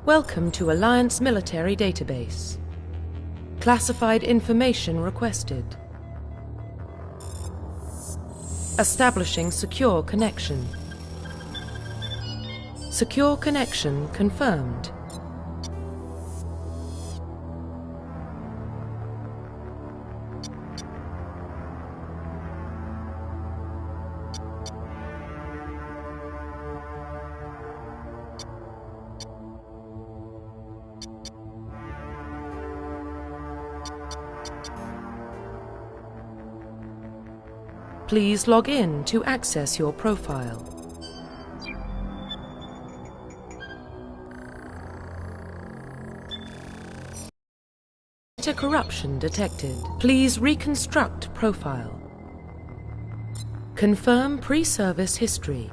Welcome to Alliance Military Database. Classified information requested. Establishing secure connection. Secure connection confirmed. Please log in to access your profile. Data corruption detected. Please reconstruct profile. Confirm pre-service history.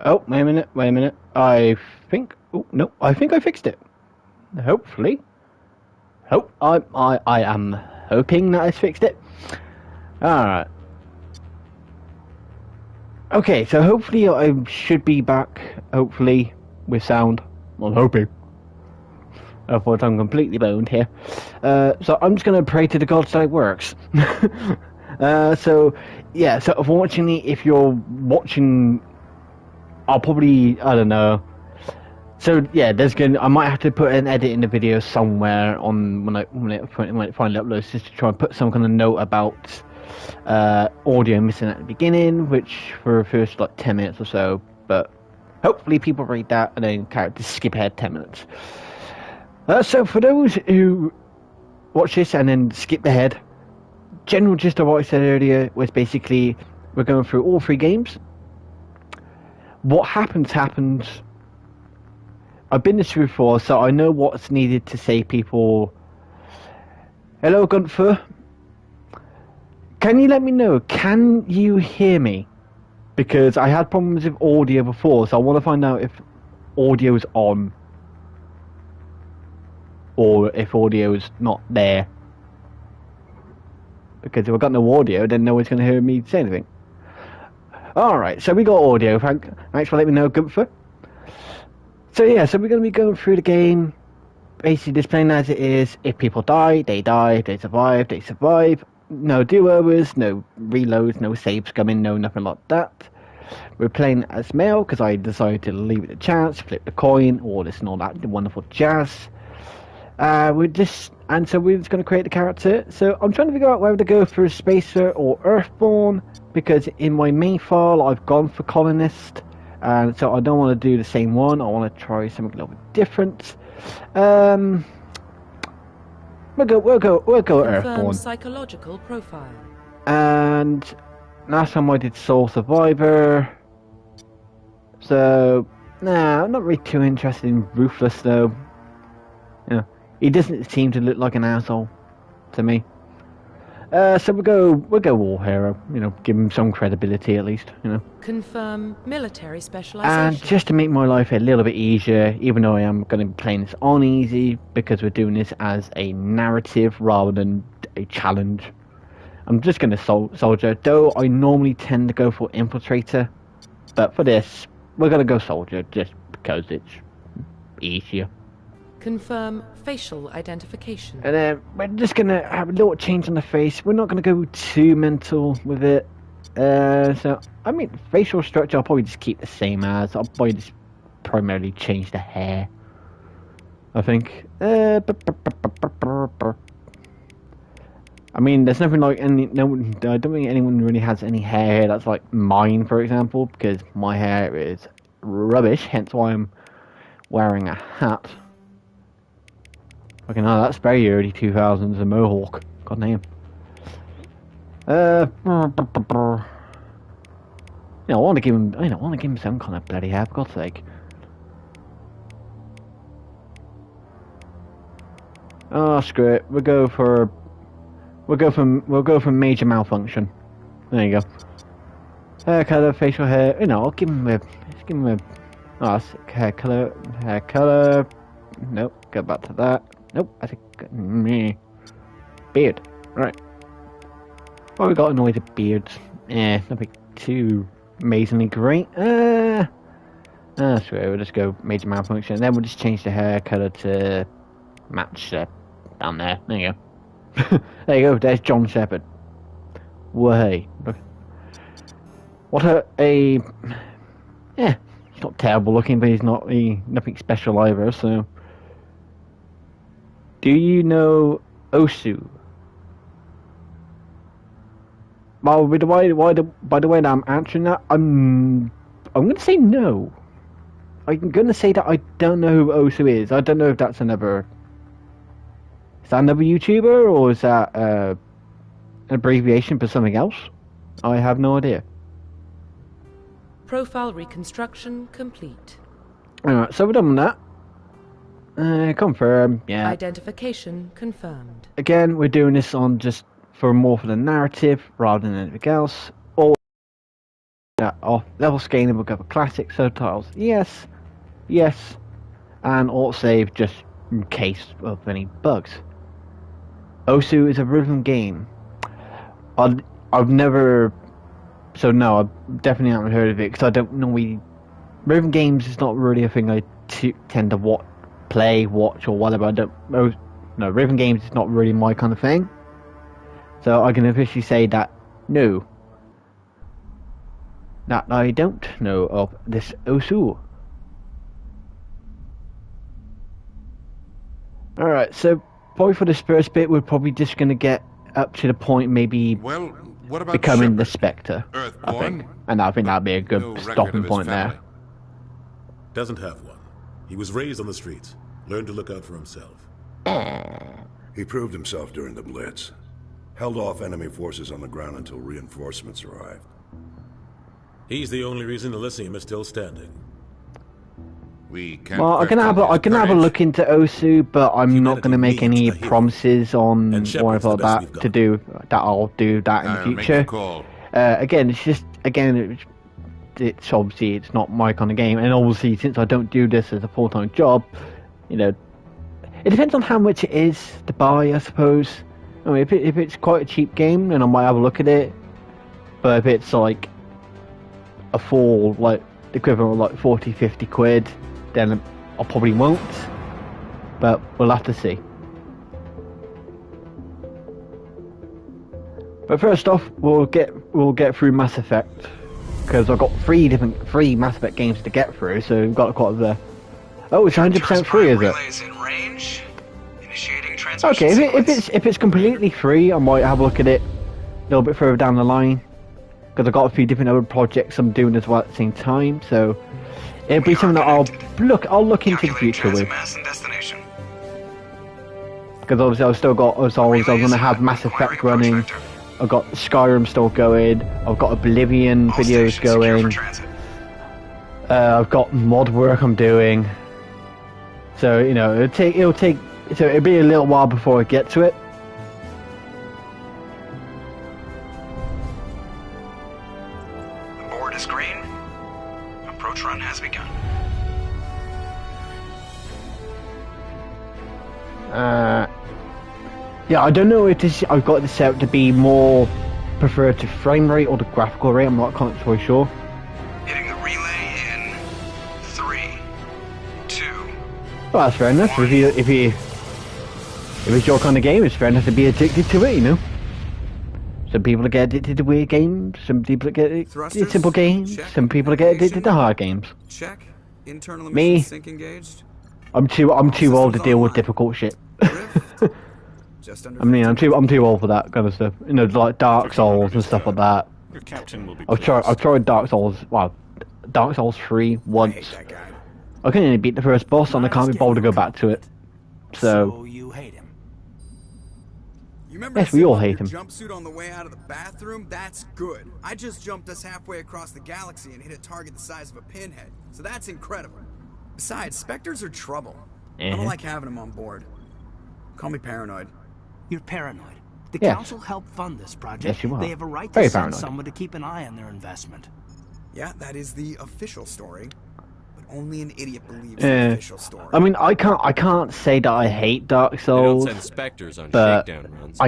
Oh, wait a minute, wait a minute. I think... Oh, no, I think I fixed it. Hopefully. I am hoping that I fixed it. Alright. Okay, so hopefully I should be back, hopefully, with sound. I'm hoping. Otherwise I'm completely boned here. So I'm just going to pray to the gods that it works. So unfortunately, if you're watching, I'll probably, I don't know. So yeah, I might have to put an edit in the video somewhere on when it finally uploads, just to try and put some kind of note about audio missing at the beginning, which for the first like 10 minutes or so. But hopefully people read that and then characters skip ahead 10 minutes. So for those who watch this and then skip ahead, general gist of what I said earlier was basically we're going through all 3 games. What happens. I've been this through before, so I know what's needed to say people. Hello, Gunther. Can you let me know? Can you hear me? Because I had problems with audio before, so I want to find out if audio is on or if audio is not there. Because if I've got no audio, then no one's going to hear me say anything. Alright, so we got audio. Thanks for letting me know, Gunther. So yeah, so we're going to be going through the game, basically displaying as it is. If people die, they die. If they survive, they survive. No do-overs, no reloads, no save scumming, no nothing like that. We're playing as male because I decided to leave it a chance, flip the coin, all this and all that wonderful jazz. So we're just going to create the character. So I'm trying to figure out whether to go for a spacer or earthborn, because in my main file I've gone for colonist, and so I don't want to do the same one. I want to try something a little bit different. We'll go earthborn. Psychological profile. And last time I did Soul Survivor. So nah, I'm not really too interested in Ruthless though. Yeah, he doesn't seem to look like an asshole to me. So we'll go war hero. You know, give him some credibility at least. You know. Confirm military specialization. And just to make my life a little bit easier, even though I am going to be playing this on easy, because we're doing this as a narrative rather than a challenge, I'm just going to soldier. Though I normally tend to go for infiltrator, but for this, we're going to go soldier just because it's easier. Confirm facial identification. And then we're just going to have a little change on the face. We're not going to go too mental with it. So, I mean, facial structure, I'll probably just keep the same as. I'll probably just primarily change the hair, I think. I mean, there's nothing like I don't think anyone really has any hair that's like mine, for example, because my hair is rubbish, hence why I'm wearing a hat. Fucking hell, that's very early 2000s, a mohawk. God damn. I want to give him some kind of bloody hair, for God's sake. Oh, screw it. We'll go for major malfunction. There you go. Hair color, facial hair. I'll give him a hair color. Nope. Go back to that. Nope. I think me beard. Right. Well, we got annoyed with beards. Nothing too amazingly great. Screw it. We'll just go major malfunction. And then we'll just change the hair color to match down there. There you go. There you go. There's John Shepherd. Way. Look. What a yeah. He's not terrible looking, but he's nothing special either. So, do you know Osu? Well, by the way that I'm answering that, I'm going to say no. I'm going to say that I don't know who Osu is. I don't know if that's another YouTuber, or is that an abbreviation for something else? I have no idea. Profile reconstruction complete. Alright, so we're done with that. Confirm, yeah. Identification confirmed. Again, we're doing this on just for the narrative rather than anything else. Or that off. Level scaling will cover classic subtitles. Yes. Yes. And autosave just in case of any bugs. Osu is a rhythm game. I've never... So no, I definitely haven't heard of it because I don't normally... Rhythm games is not really a thing I tend to watch, or whatever. I don't... No, rhythm games is not really my kind of thing. So I can officially say that no. That I don't know of this Osu. Alright, so probably for this first bit we're probably just going to get up to the point maybe what about becoming Shepard? the Spectre, I think. And I think that'd be a good No record stopping of his point there. family. Doesn't have one. He was raised on the streets. Learned to look out for himself. He proved himself during the Blitz. Held off enemy forces on the ground until reinforcements arrived. He's the only reason Elysium is still standing. We can't Well, I can have a look into Osu, but I'm not going to make any promises on And Shepard's whatever the best that we've got. to do. That I'll do that in the future. Again, it's obviously it's not my kind of game, and obviously since I don't do this as a full-time job, you know, it depends on how much it is to buy, I suppose. I mean, if it's quite a cheap game, then I might have a look at it. But if it's like a full, like the equivalent of like 40, 50 quid, then I probably won't. But we'll have to see. But first off, we'll get through Mass Effect, because I've got three Mass Effect games to get through, so we've got quite a... Oh, it's 100% free, is it? In range. Initiating Okay, if it's completely free, I might have a look at it a little bit further down the line, because I've got a few different other projects I'm doing as well at the same time, so it'll be something that I'll look into the future with. Because obviously I was going to have Mass Effect running. I've got Skyrim still going. I've got Oblivion videos going. I've got mod work I'm doing. So you know, it'll be a little while before I get to it. The board is green. Approach run has begun. Yeah, I don't know if I've got this set to be more preferred to frame rate or the graphical rate. I'm not quite sure. Hitting the relay in 3, 2. Well, that's fair enough. If it's your kind of game, it's fair enough to be addicted to it. You know, some people get addicted to weird games. Some people get addicted to simple games. Check. Some people get addicted to hard games. Check. Internal Me? emission sync engaged. I'm too old to deal with difficult shit. Rift. Just under I mean, I'm too old for that kind of stuff. You know, like Dark Souls and stuff like that. Your captain will be I've tried Dark Souls. Well, Dark Souls 3 I once. hate that guy. I can only beat the first boss, and I can't be bothered to go back to it. So you hate him. You remember Yes, we all hate your him. jumpsuit on the way out of the bathroom? That's good. I just jumped us halfway across the galaxy and hit a target the size of a pinhead. So that's incredible. Besides, Spectres are trouble. I don't like having them on board. Call me paranoid. You're paranoid. The Yes. council helped fund this project. Yes, you are. They have a right Very to send paranoid. someone to keep an eye on their investment. Yeah, that is the official story. But only an idiot believes the official story. I mean, I can't say that I hate Dark Souls, They don't send specters on but shakedown runs.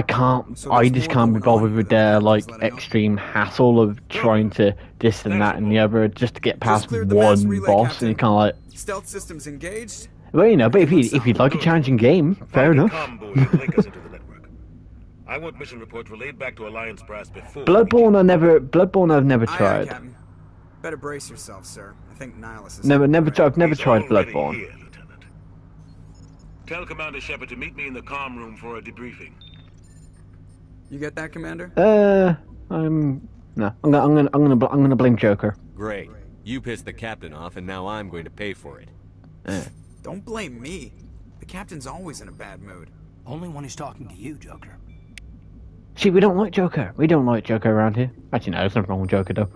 I just can't be bothered with their like extreme hassle of trying to this and that and the other just to get past cleared the mass one relay, boss, Captain. and you kind of like, Stealth systems engaged. well, you know, but if you'd like a challenging game, fair enough. I want mission reports relayed back to Alliance brass before. Bloodborne I've never Aye, aye, tried. Captain. Better brace yourself, sir. I think Nihilus is... I've never tried He's already Bloodborne. here, Lieutenant. Tell Commander Shepard to meet me in the comm room for a debriefing. You get that, Commander? I'm gonna blame Joker. Great. You pissed the captain off, and now I'm going to pay for it. Don't blame me. The Captain's always in a bad mood. Only when he's talking to you, Joker. See, we don't like Joker. We don't like Joker around here. Actually, no, there's nothing wrong with Joker though.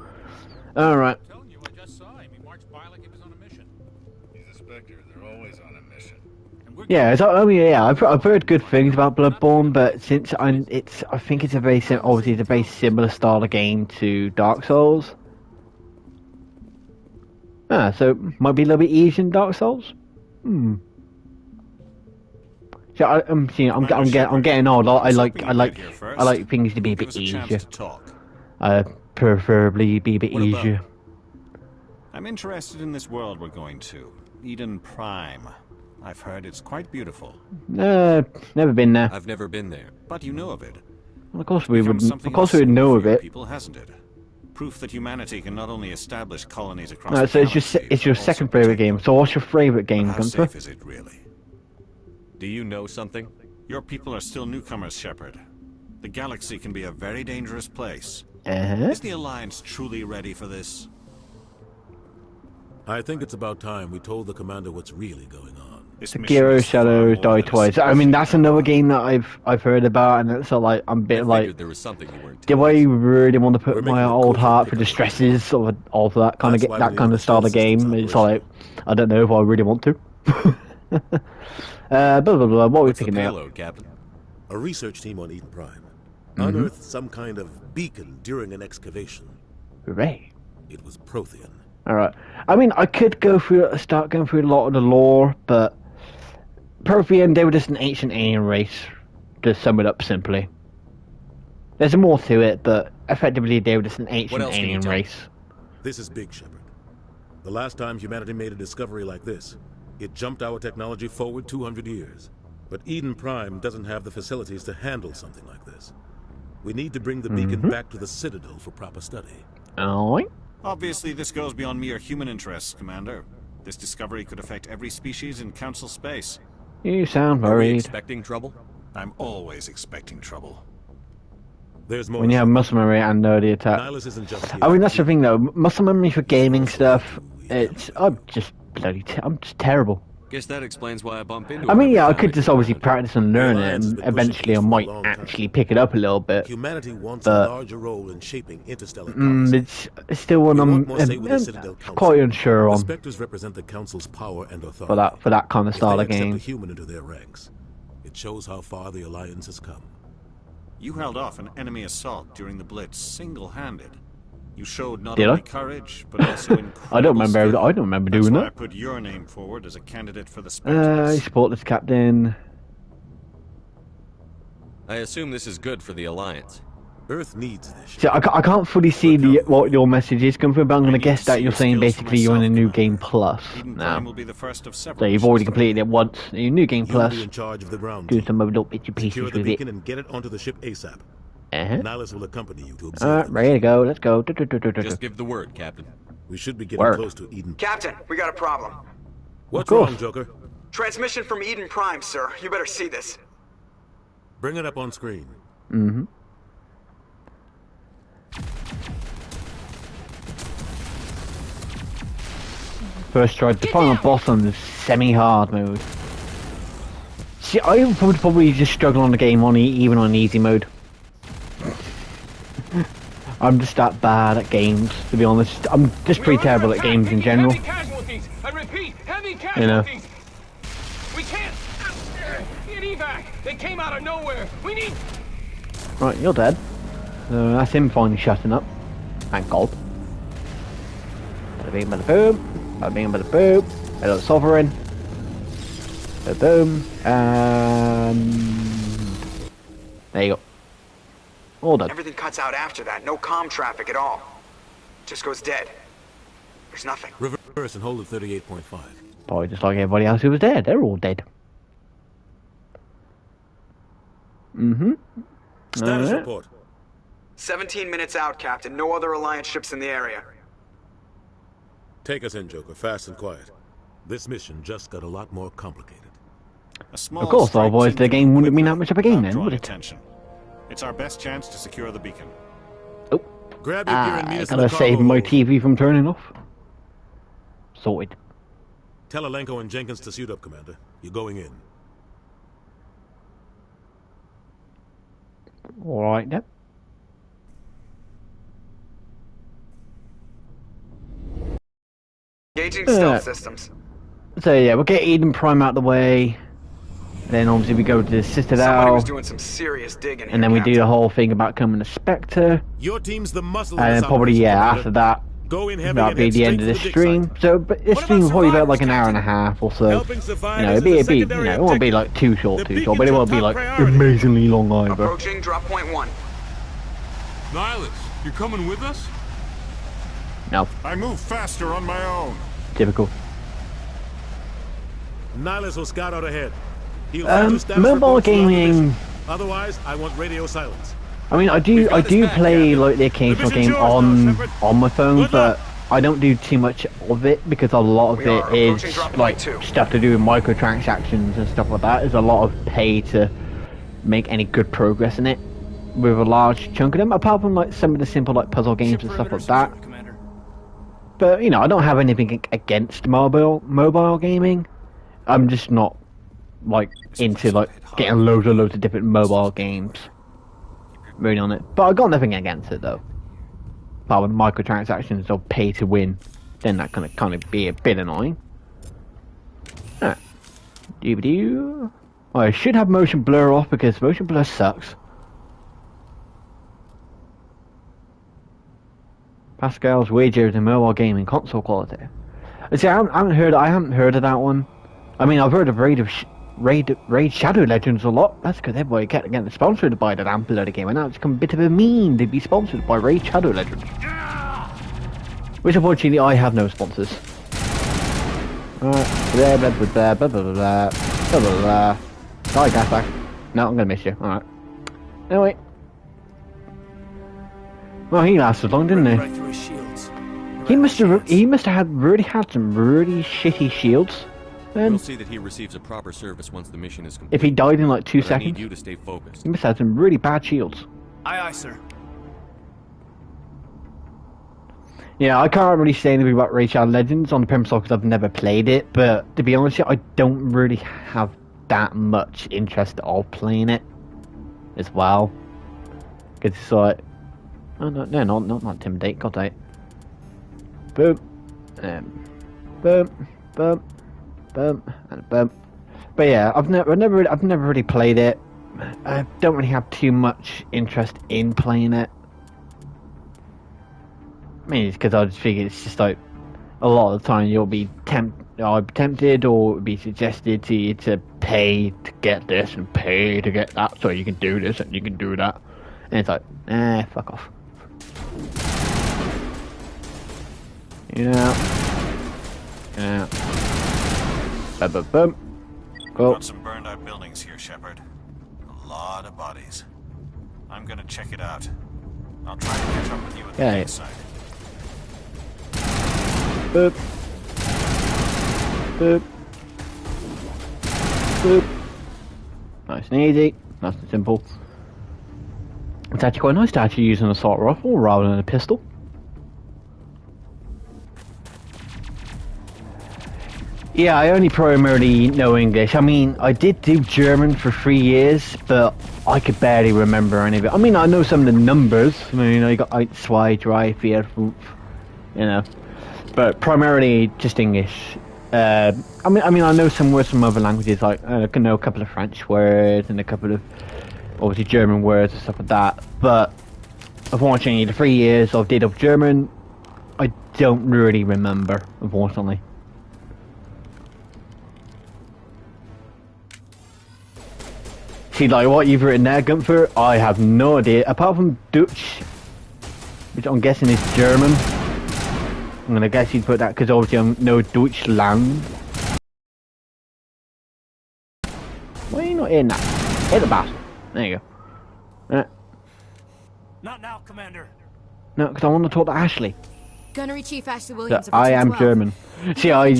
All right. Telling you, I just saw him. He marched by like he was on a mission. He's a Spectre. They're always on a mission. And we're Yeah, I've heard good things about Bloodborne, but since I think it's a very obviously it's a very similar style of game to Dark Souls. Ah, so might be a little bit easier in Dark Souls. Hmm. So I'm getting old. I like things to be a bit easier. Preferably be a bit easier. I'm interested in this world we're going to, Eden Prime. I've heard it's quite beautiful. Never been there. I've never been there. But you know of it. Well, of course we would. Of course we would know of it. People, hasn't it? Proof that humanity can not only establish colonies across the So galaxy, it's your second favorite game. So what's your favorite game, how Gunther? safe is it really? Do you know something? Your people are still newcomers, Shepard. The galaxy can be a very dangerous place. Is the Alliance truly ready for this? I think it's about time we told the commander what's really going on. Sekiro Shadows Die Twice. I mean, that's another game that I've heard about, and it's like I'm a bit like, there was something you weren't do I really want to put my old heart through the stresses of that kind of style of game? It's like I don't know if I really want to. Blah blah blah. What are we picking now? Captain? A research team on Eden Prime unearthed some kind of beacon during an excavation. Hooray! It was Prothean. All right. I mean, I could start going through a lot of the lore, but Prothean, they were just an ancient alien race. To sum it up simply, there's more to it, but effectively they were just an ancient alien race. This is big, Shepard. The last time humanity made a discovery like this, it jumped our technology forward 200 years. But Eden Prime doesn't have the facilities to handle something like this. We need to bring the beacon back to the Citadel for proper study. Alright. Obviously, this goes beyond mere human interests, Commander. This discovery could affect every species in Council space. You sound worried. Are we expecting trouble? I'm always expecting trouble. There's more. When you have muscle memory and know the attack. I mean, that's the thing though. Muscle memory for gaming stuff, I'm just terrible. Guess that explains why I bump into. I mean, yeah, I could just obviously practice and learn it, and eventually I might actually pick it up a little bit. Humanity wants a larger role in shaping interstellar policy. It's still one I'm quite unsure on. The Spectres represent the Council's power and authority. For that kind of style of If they game. accept a human into their ranks, it shows how far the Alliance has come. You held off an enemy assault during the Blitz single-handed. You showed not Did only I? courage, but also incredible I don't remember That's doing why that. I put your name forward as a candidate for the Spectres. I support this captain. I assume this is good for the Alliance. Earth needs this. See, I can't fully see what your message is coming through, but I'm going to guess that you're saying basically you're in a new game plus now. Will be the first of several So you've already completed it once. You're new game plus. You'll be in charge of the ground. Do some little bits and pieces Secure the with beacon it. and get it onto the ship ASAP. Nihilus will accompany you to observe. Alright, ready to go. Let's go. Just give the word, Captain. We should be getting close to Eden. Captain, we got a problem. What's wrong, Joker? Transmission from Eden Prime, sir. You better see this. Bring it up on screen. First try to find a boss on the semi-hard mode. See, I would probably just struggle on the game even on easy mode. I'm just that bad at games, to be honest. I'm just pretty terrible at games in general. I repeat, heavy casualties. You know. We can't get evac. They came out of nowhere. We need. Right, you're dead. That's him finally shutting up. Thank God. Bada bing, bada boom. Bada bing, bada boom. Hello, Sovereign. Bada boom. And there you go. All done. Everything cuts out after that. No comm traffic at all. Just goes dead. There's nothing. Reverse and hold at 38.5. Probably just like everybody else who was there. They're all dead. Status report. 17 minutes out, Captain. No other Alliance ships in the area. Take us in, Joker. Fast and quiet. This mission just got a lot more complicated. Of course, otherwise the game wouldn't mean that much of a game then, would it? Attention. It's our best chance to secure the beacon. Oh. Grab your gear and meet us in gotta the save cargo my hold. TV from turning off. Sorted. Tell Alenko and Jenkins to suit up, Commander. You're going in. Alright then. Engaging stealth systems. So yeah, we'll get Eden Prime out of the way. Then obviously we go to the Somebody Citadel. was doing some serious digging And then we do the whole thing about coming to Spectre. Your team's the muscle. And then probably, yeah, after that, Go in heavy That'll and be head the end of straight the for dig stream. site. So, but this stream will probably be about like an hour and a half or so. Helping You know, survivors it'll is a be, secondary it won't be objective. like too short, The but it beacon's won't our be top like priority. amazingly long either. Approaching drop point 1. Nihilus, you're coming with us? No, I move faster on my own. typical. Nihilus will scout out ahead. He'll send you status Mobile reports throughout the gaming. mission. Otherwise, I want radio silence. I mean, I do play like the occasional mission's game yours now, on my phone, Good but luck. I don't do too much of it because a lot of We are it is approaching drop like point 2. stuff to do with microtransactions and stuff like that. There's a lot of pay to make any good progress in it, with a large chunk of them. Apart from like some of the simple like puzzle games and stuff like that. But you know, I don't have anything against mobile gaming. I'm just not like into like getting loads of different mobile games really on it. But I got nothing against it though. But with microtransactions or pay to win, then that can kind of be a bit annoying. Ah. Doo-ba-doo. Oh, I should have motion blur off because motion blur sucks. Pascal's wagers in mobile gaming console quality. See, I haven't heard of that one. I mean, I've heard of Raid Shadow Legends a lot. That's because everybody kept getting sponsored by the damn bloody game, and now it's become a bit of a meme to be sponsored by Raid Shadow Legends. Which unfortunately I have no sponsors. Alright, blah blah blah blah blah blah blah blah blah blah. Sorry, Gasback. No, I'm gonna miss you. Alright. Anyway. Well, he lasted long, didn't he? Right through his shields. He must have had some really shitty shields. We'll see that he receives a proper service once the mission is complete. If he died in like 2 But I need seconds, you to stay focused. he must have had some really bad shields. Aye, aye, sir. Yeah, I can't really say anything about Raid Shadow Legends on the premise because I've never played it, but to be honest with you, I don't really have that much interest of playing it as well. Because it's like, oh no, not Intimidate, God damn it. Boom, boom, boom, boom, and boom. But yeah, I've never really played it. I don't really have too much interest in playing it. I mean, it's because I just figure it's just like a lot of the time you'll be tempted or it would be suggested to you to pay to get this and pay to get that, so you can do this and you can do that, and it's like, fuck off. Yeah. Boom. Cool. Got some burned out buildings here, Shepard. A lot of bodies. I'm gonna check it out. I'll try to catch up with you at the Yeah. inside. Boop. Boop. Boop. Nice and easy. Nice and simple. It's actually quite nice to actually use an assault rifle rather than a pistol. Yeah, I only primarily know English. I mean, I did do German for 3 years, but I could barely remember any of it. I mean, I know some of the numbers. I mean, you got 1, 2, 3, 4, 5, you know. But primarily just English. I mean, I know some words from other languages. Like I can know a couple of French words and a couple of obviously German words and stuff like that. But unfortunately, the 3 years I did of German, I don't really remember. Unfortunately. See, like what you've written there, Gunther, I have no idea. Apart from Dutch, which I'm guessing is German. I'm gonna guess you'd put that because obviously I'm no Deutschland. Why are you not in that? Hit the bastard. There you go. Not now, Commander. No, because I want to talk to Ashley. Gunnery Chief Ashley Williams. I am German. See, I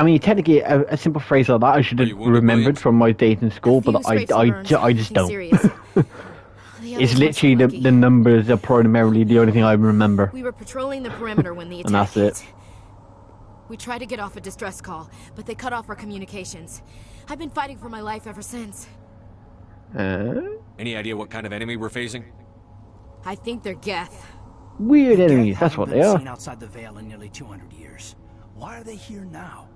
mean, technically, a simple phrase like that I should have remembered from my days in school, but I just don't. It's literally the numbers are primarily the only thing I remember. We were patrolling the perimeter when the attack and that's it. We tried to get off a distress call, but they cut off our communications. I've been fighting for my life ever since. Any idea what kind of enemy we're facing? I think they're Geth. Weird enemies, that's what they are. Seen outside the Veil in nearly 200 years. Why are they here now?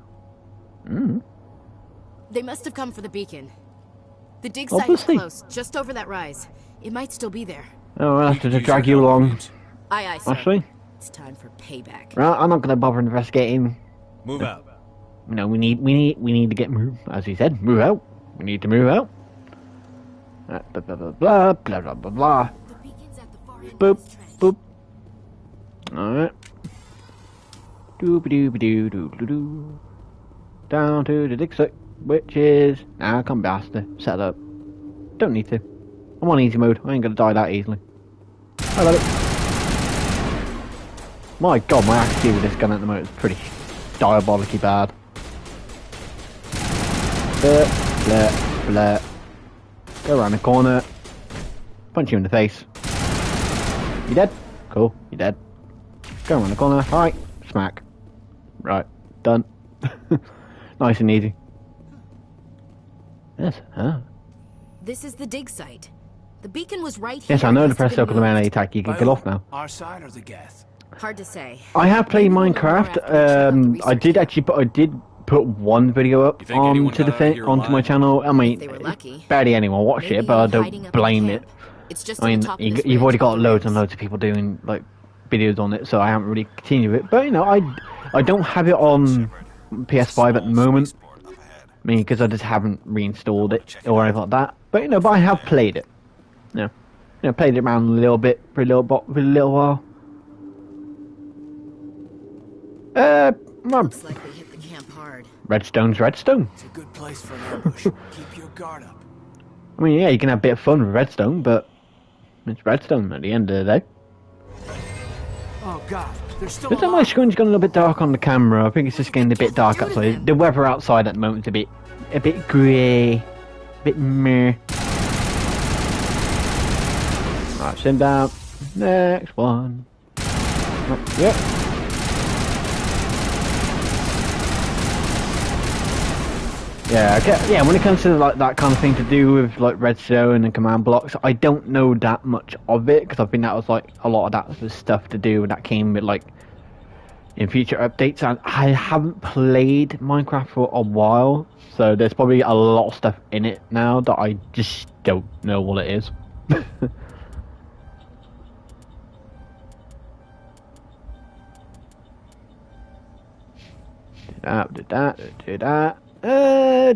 They must have come for the beacon. The dig site is close, just over that rise. It might still be there. Oh, I'll have to drag you along. Aye, sir. Ashley? It's time for payback. Right, I'm not going to bother investigating. Move out. No, we need to get moved. As he said, move out. We need to move out. Blah blah blah blah blah blah blah blah. The beacon's at the far end Boop of this trench. boop. All right. Doop doo doo doo doo doo. Down to the dig site, which is come bastard. Set up. Don't need to. I'm on easy mode. I ain't gonna die that easily. I love it. My God, my accuracy with this gun at the moment is pretty diabolically bad. Blah, blah, blah. Go around the corner. Punch you in the face. You dead? Cool, you dead. Go around the corner. Alright, smack. Right, done. Nice and easy. Yes, huh? This is the dig site. The beacon was right here. Yes, I know the press circle of melee attack. You can kill off now. Our side or the Geth? Hard to say. I have played Minecraft. I did put one video up onto the thing, onto my channel. I mean, barely anyone watched it, but I don't blame it. I mean, you've already got loads and loads of people doing like videos on it, so I haven't really continued it. But you know, I don't have it on PS5 at the moment. I mean, because I just haven't reinstalled it or anything like that. But you know, I have played it. You know, played it around a little bit for a little while. Looks like we hit the camp hard. Redstone's redstone. It's a good place for an ambush. Keep your guard up. I mean, yeah, you can have a bit of fun with redstone, but it's redstone at the end of the day. Oh God, there's still. Looks like my screen's gone a little bit dark on the camera. I think it's just getting a bit dark outside. The weather outside at the moment is a bit grey, a bit meh. Alright, send down. Next one. Oh, yep. Yeah, okay. Yeah, when it comes to like that kind of thing to do with like redstone and command blocks, I don't know that much of it because I think that was like a lot of that was stuff to do that came with like in future updates, and I haven't played Minecraft for a while, so there's probably a lot of stuff in it now that I just don't know what it is. Did that.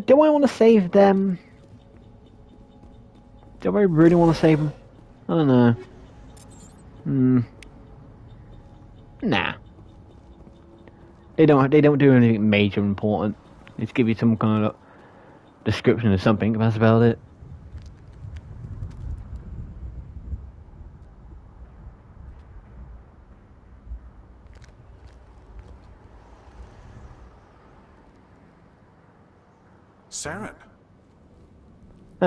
Do I want to save them? Do I really want to save them? I don't know. Nah. They don't do anything major important. They just give you some kind of description of something, that's about it. Saren.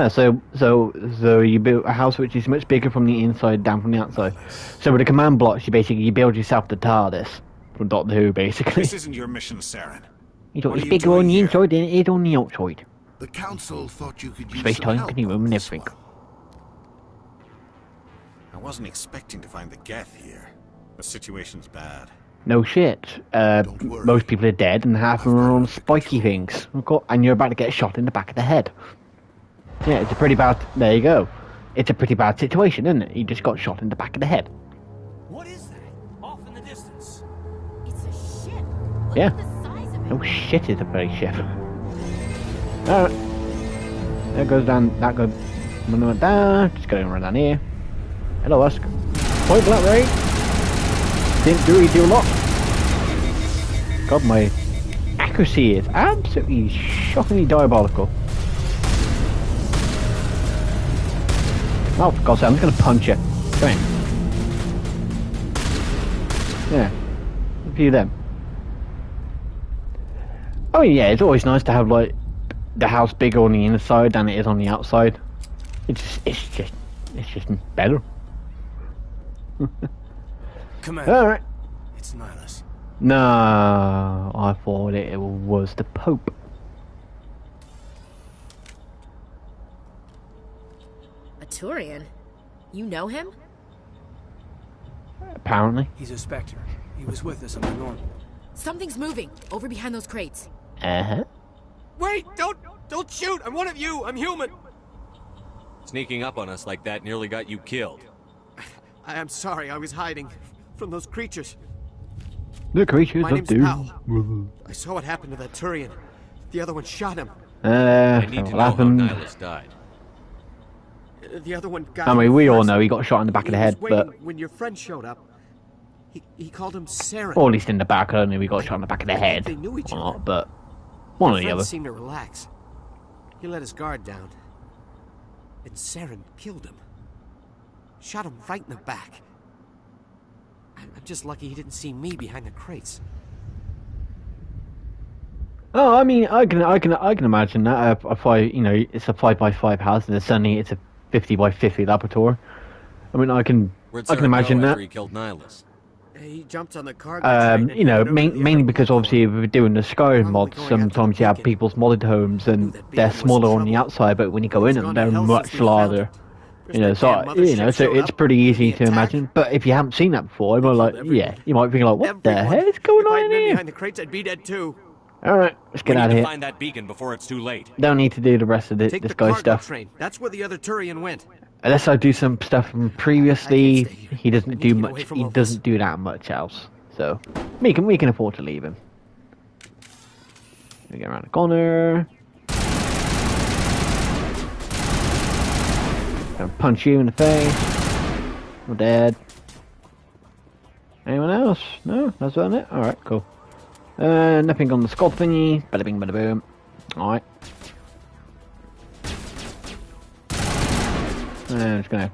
So you build a house which is much bigger from the inside down from the outside. So with the command blocks, you build yourself the TARDIS from Doctor Who, basically. This isn't your mission, Saren. You thought it's bigger on the inside than it is on the outside. The council thought you could use Space-time continuum and everything. I wasn't expecting to find the Geth here. The situation's bad. No shit. Most people are dead and half of them are on spiky things. And you're about to get shot in the back of the head. Yeah, it's a pretty bad... There you go. It's a pretty bad situation, isn't it? You just got shot in the back of the head. What is that? Off in the distance. It's a ship. Look Yeah. at the size of it. No shit, it's a bloody ship. Alright. That goes down... That goes... Went down. Just going right down here. Hello, Husk. Point blank range. Didn't do a lot. God, my accuracy is absolutely shockingly diabolical. Oh, for God's sake, I'm just going to punch you. Come in. Yeah. A few of them. Oh yeah, it's always nice to have like the house bigger on the inside than it is on the outside. It's just better. Commander. Alright. It's Nihilus. No, I thought it was the Pope. A Turian? You know him? Apparently. He's a Spectre. He was with us on the north. Something's moving over behind those crates. Uh-huh. Wait! Don't shoot! I'm one of you! I'm human! Sneaking up on us like that nearly got you killed. I am sorry, I was hiding from those creatures. The creatures My of name's doom. Al. I saw what happened to that Turian. The other one shot him. I need to what know happened? how Nihilus died. The other one got I him mean, we all first. know he got shot in the back of the head, He was but... waiting when your friend showed up. He called him Saren. Or at least in the back, I don't know if he got shot in the back of the head. They knew each or other. not, but... One or the Friend other. seemed to relax. He let his guard down. And Saren killed him. Shot him right in the back. I'm just lucky he didn't see me behind the crates. Oh, I mean, I can imagine that. It's a 5x5 house, and suddenly it's a 50x50 laboratory. I mean, I can imagine go that. after he killed Nihilus? He jumped on the cargo train and You know, headed over to the mainly other because platform. obviously if we're doing the Skyrim mods, going after sometimes the you have beacon. people's modded homes, and they're smaller on the outside, but when you go in them, gone to they're hell much since we found larger. it. First You know, that so damn mothership so showed it's up, pretty easy the to attack. imagine. But if you haven't seen that before, you might like, everyone. yeah, you might think like, what the Everyone. hell is going If I on had in been here? behind the crates, I'd be dead too. All right, let's get We out need of to here. find that beacon before it's too late. Don't need to do the rest of this Take the guy's cargo stuff. train. That's where the other Turian went. Unless I do some stuff from previously, he doesn't do get away much. from He all this. doesn't do that much else. So we can afford to leave him. We get around the corner. Gonna punch you in the face. We're dead. Anyone else? No, that's about it. All right, cool. Nothing on the squad thingy. Bada bing, bada boom. All right. I'm just gonna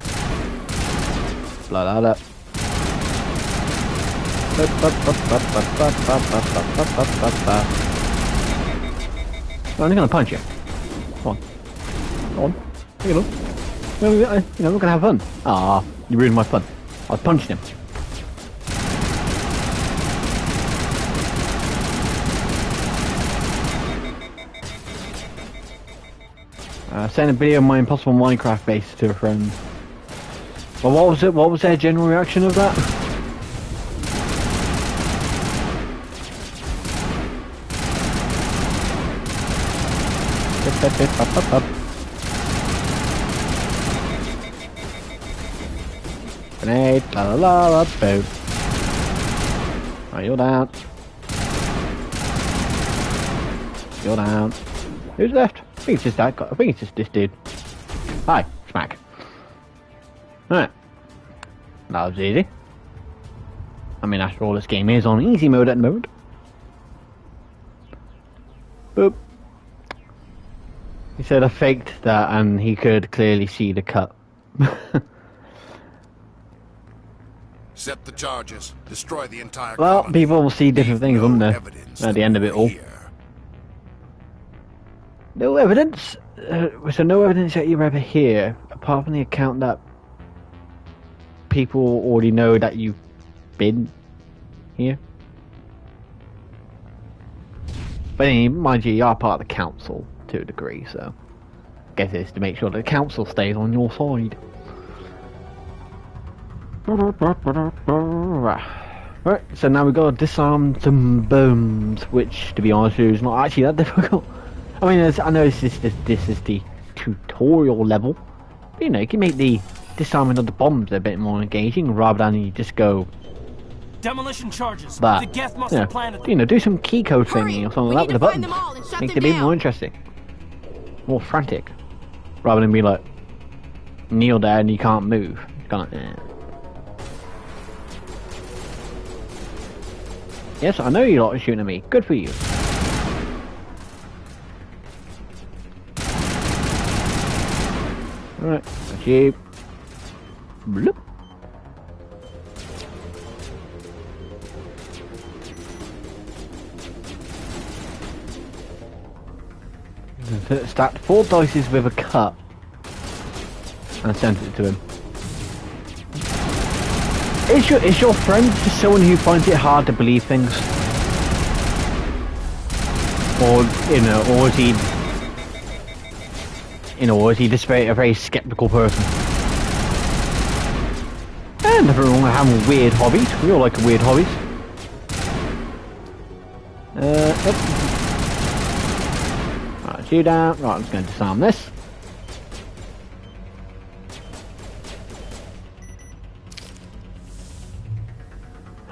blow that up. I'm just gonna punch you. Come on. Come on. You know. We're gonna have fun. Ah, you ruined my fun. I punched him. Send a video of my impossible Minecraft base to a friend. Well, what was it? What was their general reaction of that? Grenade, la la la la, boom. Right, you're down. You're down. Who's left? I think it's just that guy. I think it's just this dude. Hi, smack. Alright. That was easy. I mean, after all, this game is on easy mode at the moment. Boop. He said I faked that and he could clearly see the cut. Set the charges. Destroy the entire Well, colony. people will see different things, won't they? Evidence At the end of it all. here. No evidence? So no evidence that you're ever here, apart from the account that people already know that you've been here? But anyway, mind you are part of the council to a degree, so I guess it's to make sure the council stays on your side. Right, so now we've got to disarm some bombs, which, to be honest with you, is not actually that difficult. I mean, I know this is the tutorial level, but, you know, you can make the disarming of the bombs a bit more engaging, rather than you just go... Demolition charges. That. The Geth must Yeah. have planted them. You know, do some key code thingy or something like that with the find buttons. them all and shut Make them it a bit more down. interesting. More frantic. Rather than be like, kneel there and you can't move. It's kind of, Yes, I know you lot are shooting at me. Good for you. Alright, that's you. Bloop. Stacked 4 dices with a cut and sent it to him. Is your friend just someone who finds it hard to believe things? Or, you know, or is he... You know, or is he just a very skeptical person? And nothing wrong with having weird hobbies. We all like weird hobbies. Yep. Right, you down. Right, I'm just going to disarm this.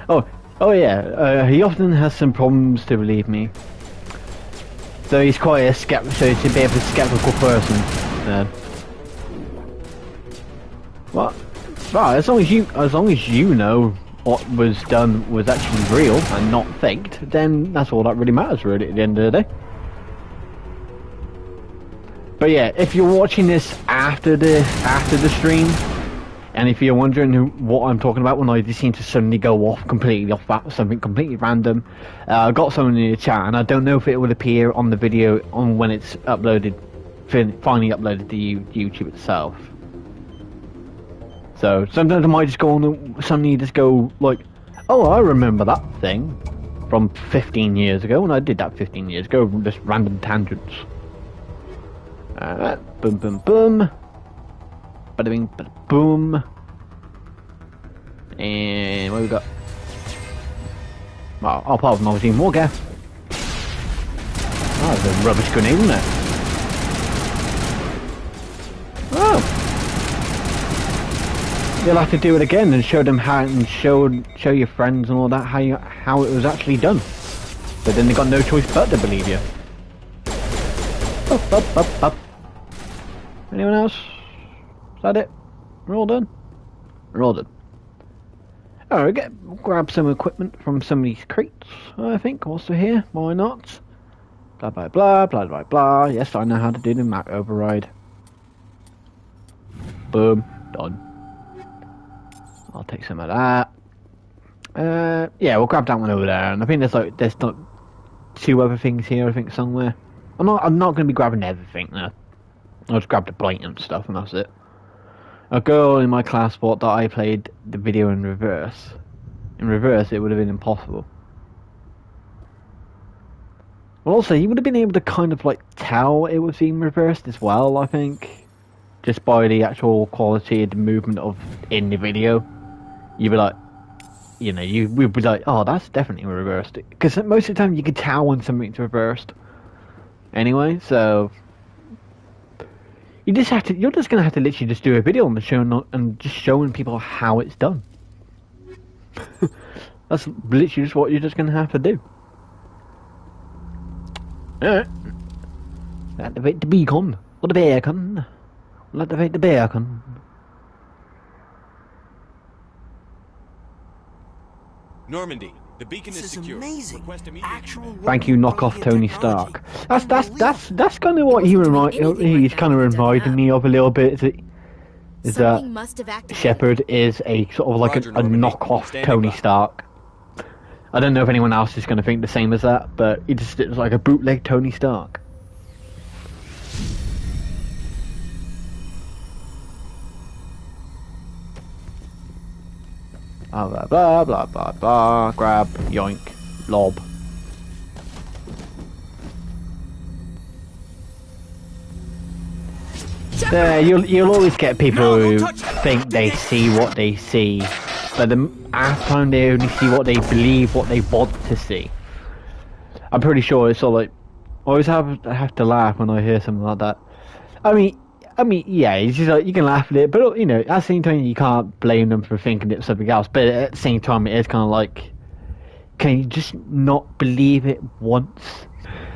Oh, Oh yeah, he often has some problems to believe me. So he's quite a skeptical, so he's a bit of a skeptical person. Well, as long as you know what was done was actually real and not faked, then that's all that really matters, really, at the end of the day. But yeah, if you're watching this after the stream, and if you're wondering what I'm talking about when I just seem to suddenly go off completely off that something completely random, I got someone in the chat, and I don't know if it will appear on the video on when it's uploaded, finally uploaded to YouTube itself. So sometimes I might just go on and suddenly just go like, oh, I remember that thing from 15 years ago, and I did that 15 years ago, just random tangents. Boom, boom, boom. Bada bing, bada boom. And what we got? Well, I'll pardon obviously more gas. Oh, there's a rubbish grenade, isn't it? Oh. You'll have to do it again and show them how, and show your friends and all that how it was actually done. But then they got no choice but to believe you. Up, up, up, up. Anyone else? Is that it? We're all done? We're all done. Alright, grab some equipment from some of these crates, I think, whilst we're here. Why not? Blah, blah, blah, blah, blah, blah. Yes, I know how to do the map override. Boom. Done. I'll take some of that. Yeah, we'll grab that one over there. And I think there's not 2 other things here, I think, somewhere. I'm not going to be grabbing everything, though. I'll just grab the blatant stuff and that's it. A girl in my class thought that I played the video in reverse. In reverse, it would have been impossible. Well, also, you would have been able to kind of like tell it was being reversed as well, I think. Just by the actual quality of the movement in the video. You'd be like, you know, we'd be like, oh, that's definitely reversed. Because most of the time you can tell when something's reversed. Anyway, so you're just gonna have to literally just do a video and just showing people how it's done. That's literally just what you're just gonna have to do. Alright. Activate the beacon. Or the beacon. We'll activate the beacon. Normandy, the beacon is secure. Amazing. Thank you, knockoff Tony Stark. That's kind of what he's kind of reminding me of a little bit. Is that Shepard is a sort of like a knockoff Tony Stark. I don't know if anyone else is going to think the same as that, but it's like a bootleg Tony Stark. Blah blah blah blah blah. Grab, yoink, lob. There, you'll always get people who think they see what they see, but half the time they only see what they believe, what they want to see. I'm pretty sure it's all like, I always have to laugh when I hear something like that. I mean, yeah, it's just like, you can laugh at it, but you know, at the same time, you can't blame them for thinking it's something else. But at the same time, it is kind of like, can you just not believe it once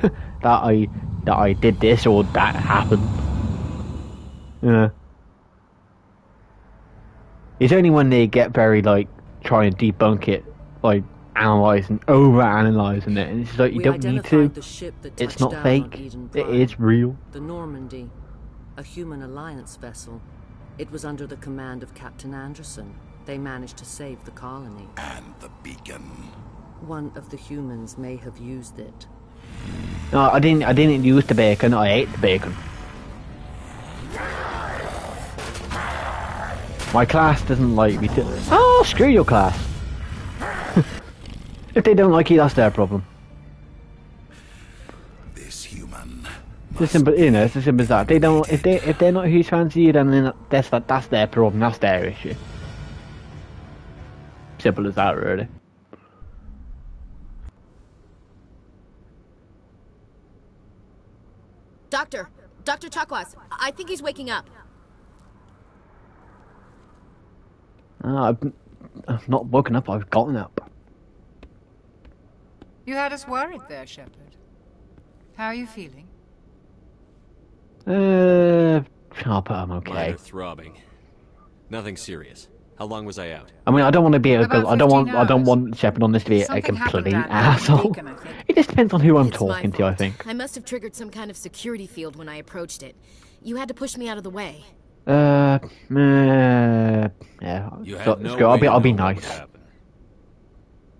that I did this or that happened? Yeah. It's only when they get very like try and debunk it, like over-analysing it, and it's just like, you don't need to. It's not fake. It is real. The Normandy. A human alliance vessel. It was under the command of Captain Anderson. They managed to save the colony. And the beacon. One of the humans may have used it. No, I didn't use the bacon. I ate the bacon. My class doesn't like me to. Oh, screw your class. If they don't like you, that's their problem. It's as simple, you know, it's as simple as that. They don't, if they're not huge fans of you, then that's their problem, that's their issue. Simple as that, really. Dr. Chakwas, I think he's waking up. I've not woken up, I've gotten up. You had us worried there, Shepard. How are you feeling? I'm okay. Minor throbbing. Nothing serious. How long was I out? I mean, I don't want to be a. About I don't 15 want Shepard on this to be a Something happened complete down there on the asshole. beacon, I think. It just depends on who I'm It's my talking to. I fault. think. I must have triggered some kind of security field when I approached it. You had to push me out of the way. Yeah. You So, had no screw it, way to I'll be know what would nice. happen.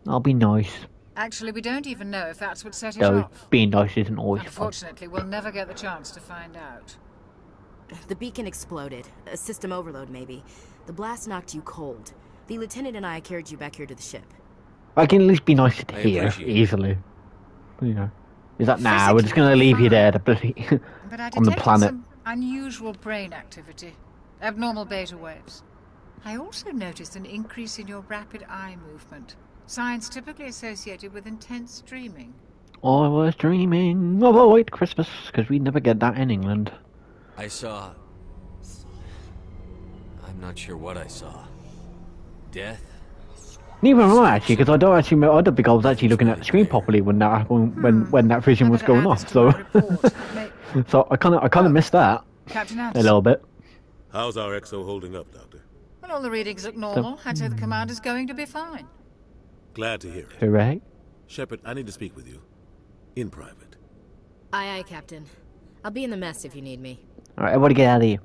I'll be nice. Actually, we don't even know if that's what set it Though off. being nice isn't always fun. Unfortunately, we'll never get the chance to find out. The beacon exploded. A system overload, maybe. The blast knocked you cold. The lieutenant and I carried you back here to the ship. I can at least be nice to I hear appreciate it. easily. You know, is that nah? We're just gonna leave you there to bloody But I on the detected planet. some unusual brain activity. Abnormal beta waves. I also noticed an increase in your rapid eye movement. Signs typically associated with intense dreaming. I was dreaming of a white Christmas because we never get that in England. I saw... I'm not sure what I saw. Death? Neither am I actually, because I don't think I was actually looking at the screen properly when that when that vision was going off. So, so I kind of missed that Captain a Anderson. little bit. How's our XO holding up, Doctor? Well, all the readings look normal. I'd say the commander's going to be fine. Glad to hear it. Hooray! Shepard, I need to speak with you. In private. Aye, aye, Captain. I'll be in the mess if you need me. All right, everybody get out of here.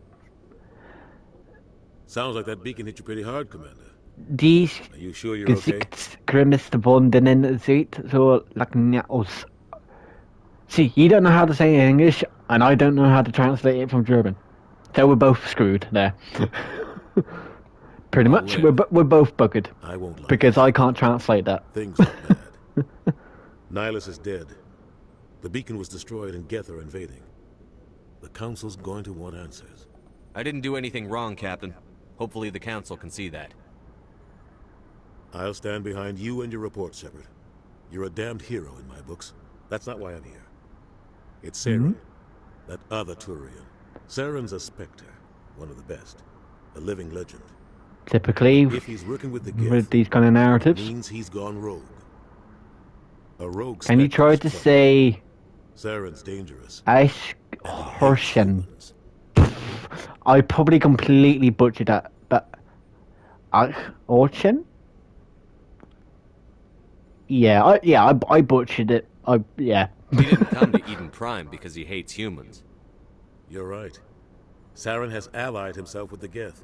Sounds like that beacon hit you pretty hard, Commander. Dies Are you sure you're okay? grimmest verbunden sieht so like aus. See, you don't know how to say it in English, and I don't know how to translate it from German. So we're both screwed there. Pretty much, we're both buggered. I won't lie. Because I can't translate that. Things are bad. Nihilus is dead. The beacon was destroyed and Geth are invading. The Council's going to want answers. I didn't do anything wrong, Captain. Hopefully the Council can see that. I'll stand behind you and your report, Shepard. You're a damned hero in my books. That's not why I'm here. It's Saren, that other Turian. Saren's a Spectre, one of the best. A living legend. Typically, if he's working with the Geth, these kind of narratives, means he's gone rogue. A rogue. Can you try to say Saren's dangerous. Horschen? I probably completely butchered that, but Orchen? Yeah, I butchered it. Yeah. He didn't come to Eden Prime because he hates humans. You're right. Saren has allied himself with the Geth.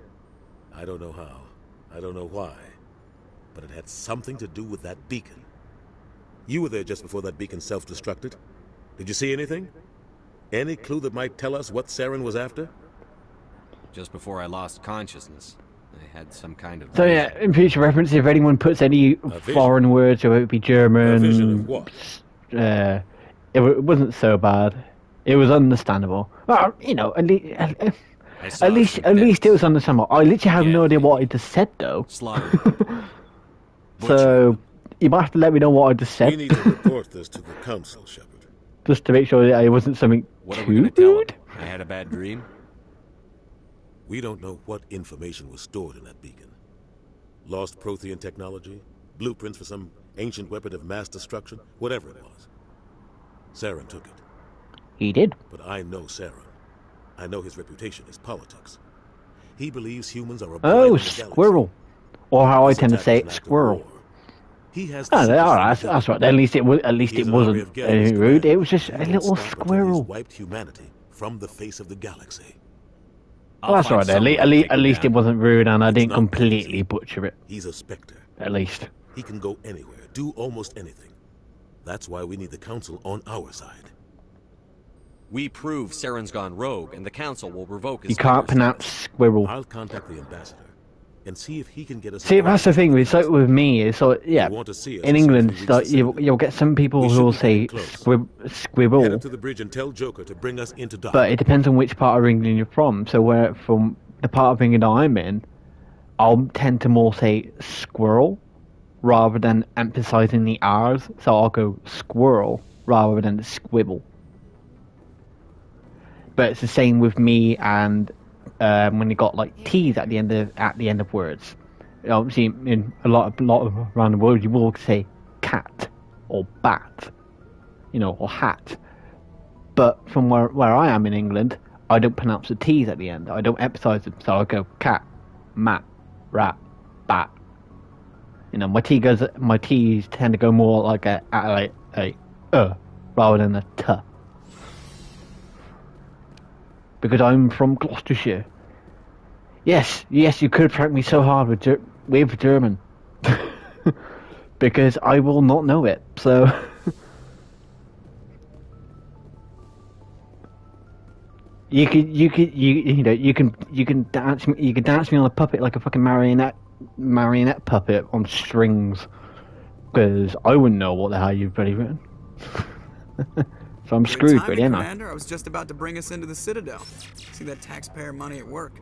I don't know how. I don't know why. But it had something to do with that beacon. You were there just before that beacon self-destructed. Did you see anything? Any clue that might tell us what Saren was after? Just before I lost consciousness, I had some kind of... So yeah, in future reference, if anyone puts any foreign words, or it would be German... A vision of what? It wasn't so bad. It was understandable. Well, you know, at least it was understandable. I literally have no idea what I just said, though. So you might have to let me know what I just said. We need to report this to the Council, Shepard. Just to make sure that it wasn't something What are we going to tell him? I had a bad dream? We don't know what information was stored in that beacon. Lost Prothean technology, blueprints for some ancient weapon of mass destruction, whatever it was. Saren took it. He did. But I know Saren. I know his reputation is politics. He believes humans are a squirrel. Or how I tend to say it, squirrel. He has that's right. At least it wasn't rude. It was just a little squirrel. Wiped humanity from the face of the galaxy. Well, that's right. At least it wasn't rude, and I didn't completely butcher it. He's a Spectre. At least. He can go anywhere, do almost anything. That's why we need the Council on our side. We prove Saren's gone rogue, and the Council will revoke his... You can't pronounce squirrel. I'll contact the ambassador and see if he can get us... See, that's the thing with me. Is so yeah. In England, you'll get some people who will say squirrel. Head up to the bridge and tell Joker to bring us into dock. But it depends on which part of England you're from. So where from the part of England I'm in, I'll tend to more say squirrel rather than emphasizing the R's. So I'll go squirrel rather than squibble. But it's the same with me and when you got like T's at the end of words. Obviously, in a lot of around the world, you will say cat or bat, you know, or hat. But from where I am in England, I don't pronounce the T's at the end. I don't emphasize them, so I go cat, mat, rat, bat. You know, my T's tend to go more like a rather than a t. Because I'm from Gloucestershire. Yes, you could prank me so hard with German. Because I will not know it, so... You can dance me on a puppet like a fucking marionette puppet on strings, because I wouldn't know what the hell you've bloody written. So I'm screwed, really, ain't I? Commander, I was just about to bring us into the Citadel. See that taxpayer money at work.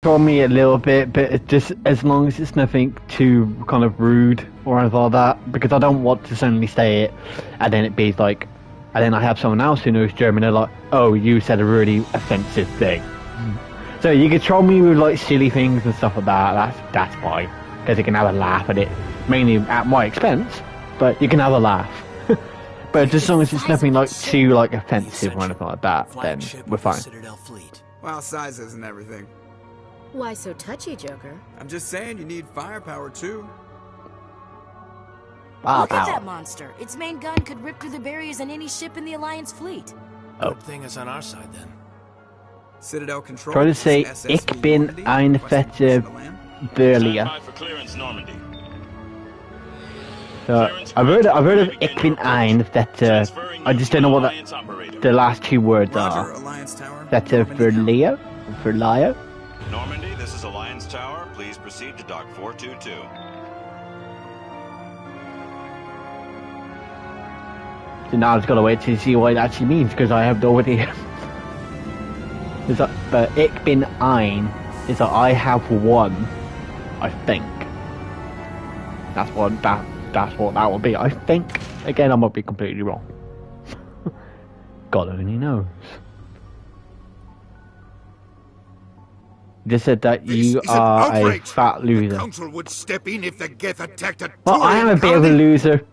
For me a little bit, but it's just as long as it's nothing too kind of rude or anything like that, because I don't want to suddenly say it and then it be like, and then I have someone else who knows German, they're like, oh, you said a really offensive thing. So you can troll me with like silly things and stuff like that. That's fine, because you can have a laugh at it, mainly at my expense, but you can have a laugh. But just as long as it's nothing like too like offensive or anything like that, then we're fine. Well, sizes and everything. Why so touchy, Joker? I'm just saying you need firepower too. Look at that monster. Its main gun could rip through the barriers in any ship in the Alliance fleet. Good thing it's on our side then. Citadel control. Try to say Ich bin ein fetter Berlier. So I've heard of Ich bin ein fetter. I just don't know what the last two words are. Fetter Berlier? Verlier? Normandy, this is Alliance Tower. Please proceed to Dock 422. So now I've just got to wait to see what it actually means, because I have no idea. But Ich bin ein is that I have one, I think. That's what that will be, I think. Again, I might be completely wrong. God only knows. Just said that you are a fat loser. The council would step in if the Geth attacked a Well, I am a bit of a loser,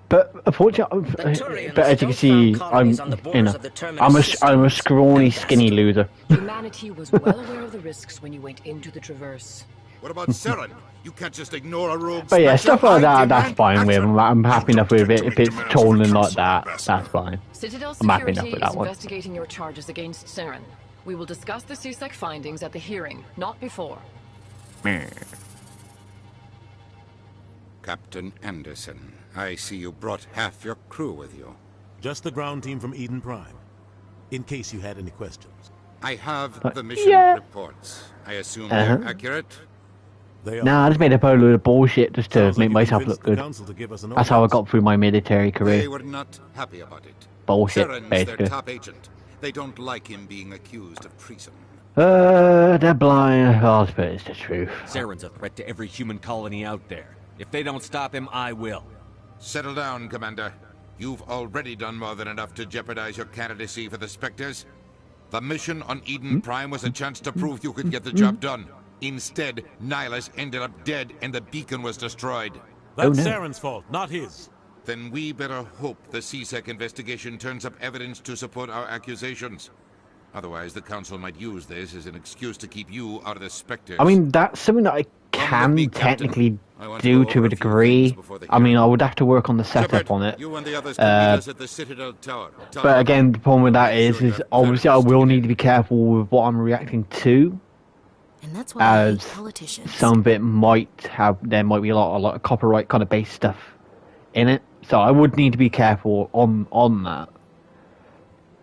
but unfortunately, but as you can see, I'm a scrawny, skinny loser. Humanity was well aware of the risks when you went into the Traverse. What about Saren? You can't just ignore a rogue. But yeah, stuff like that, that's fine with. I'm happy enough with it. If it's trolling like that, that's fine. Citadel I'm happy Security enough with that is one. investigating your charges against Saren. We will discuss the CSEC findings at the hearing, not before. Captain Anderson, I see you brought half your crew with you. Just the ground team from Eden Prime, in case you had any questions. I have the mission reports. I assume they're accurate? Nah, I just made up a load of bullshit just to make myself look good. That's how I got through my military career. They were not happy about it. Bullshit, Saren's basically. their top agent. They don't like him being accused of treason. They're blind. Oh, I suppose it's the truth. Saren's a threat to every human colony out there. If they don't stop him, I will. Settle down, Commander. You've already done more than enough to jeopardize your candidacy for the Spectres. The mission on Eden Prime was a chance to prove you could get the job done. Instead, Nihilus ended up dead and the beacon was destroyed. That's Saren's fault, not his. Then we better hope the CSEC investigation turns up evidence to support our accusations. Otherwise, the Council might use this as an excuse to keep you out of the Spectres. I mean, that's something that I can technically do to a degree. I mean, I would have to work on the setup on it. You and the others can meet us at the Citadel Tower. But again, the problem with that is obviously I will need to be careful with what I'm reacting to. And that's why I hate As politicians. some of it there might be a lot of copyright kind of based stuff in it. So I would need to be careful on that.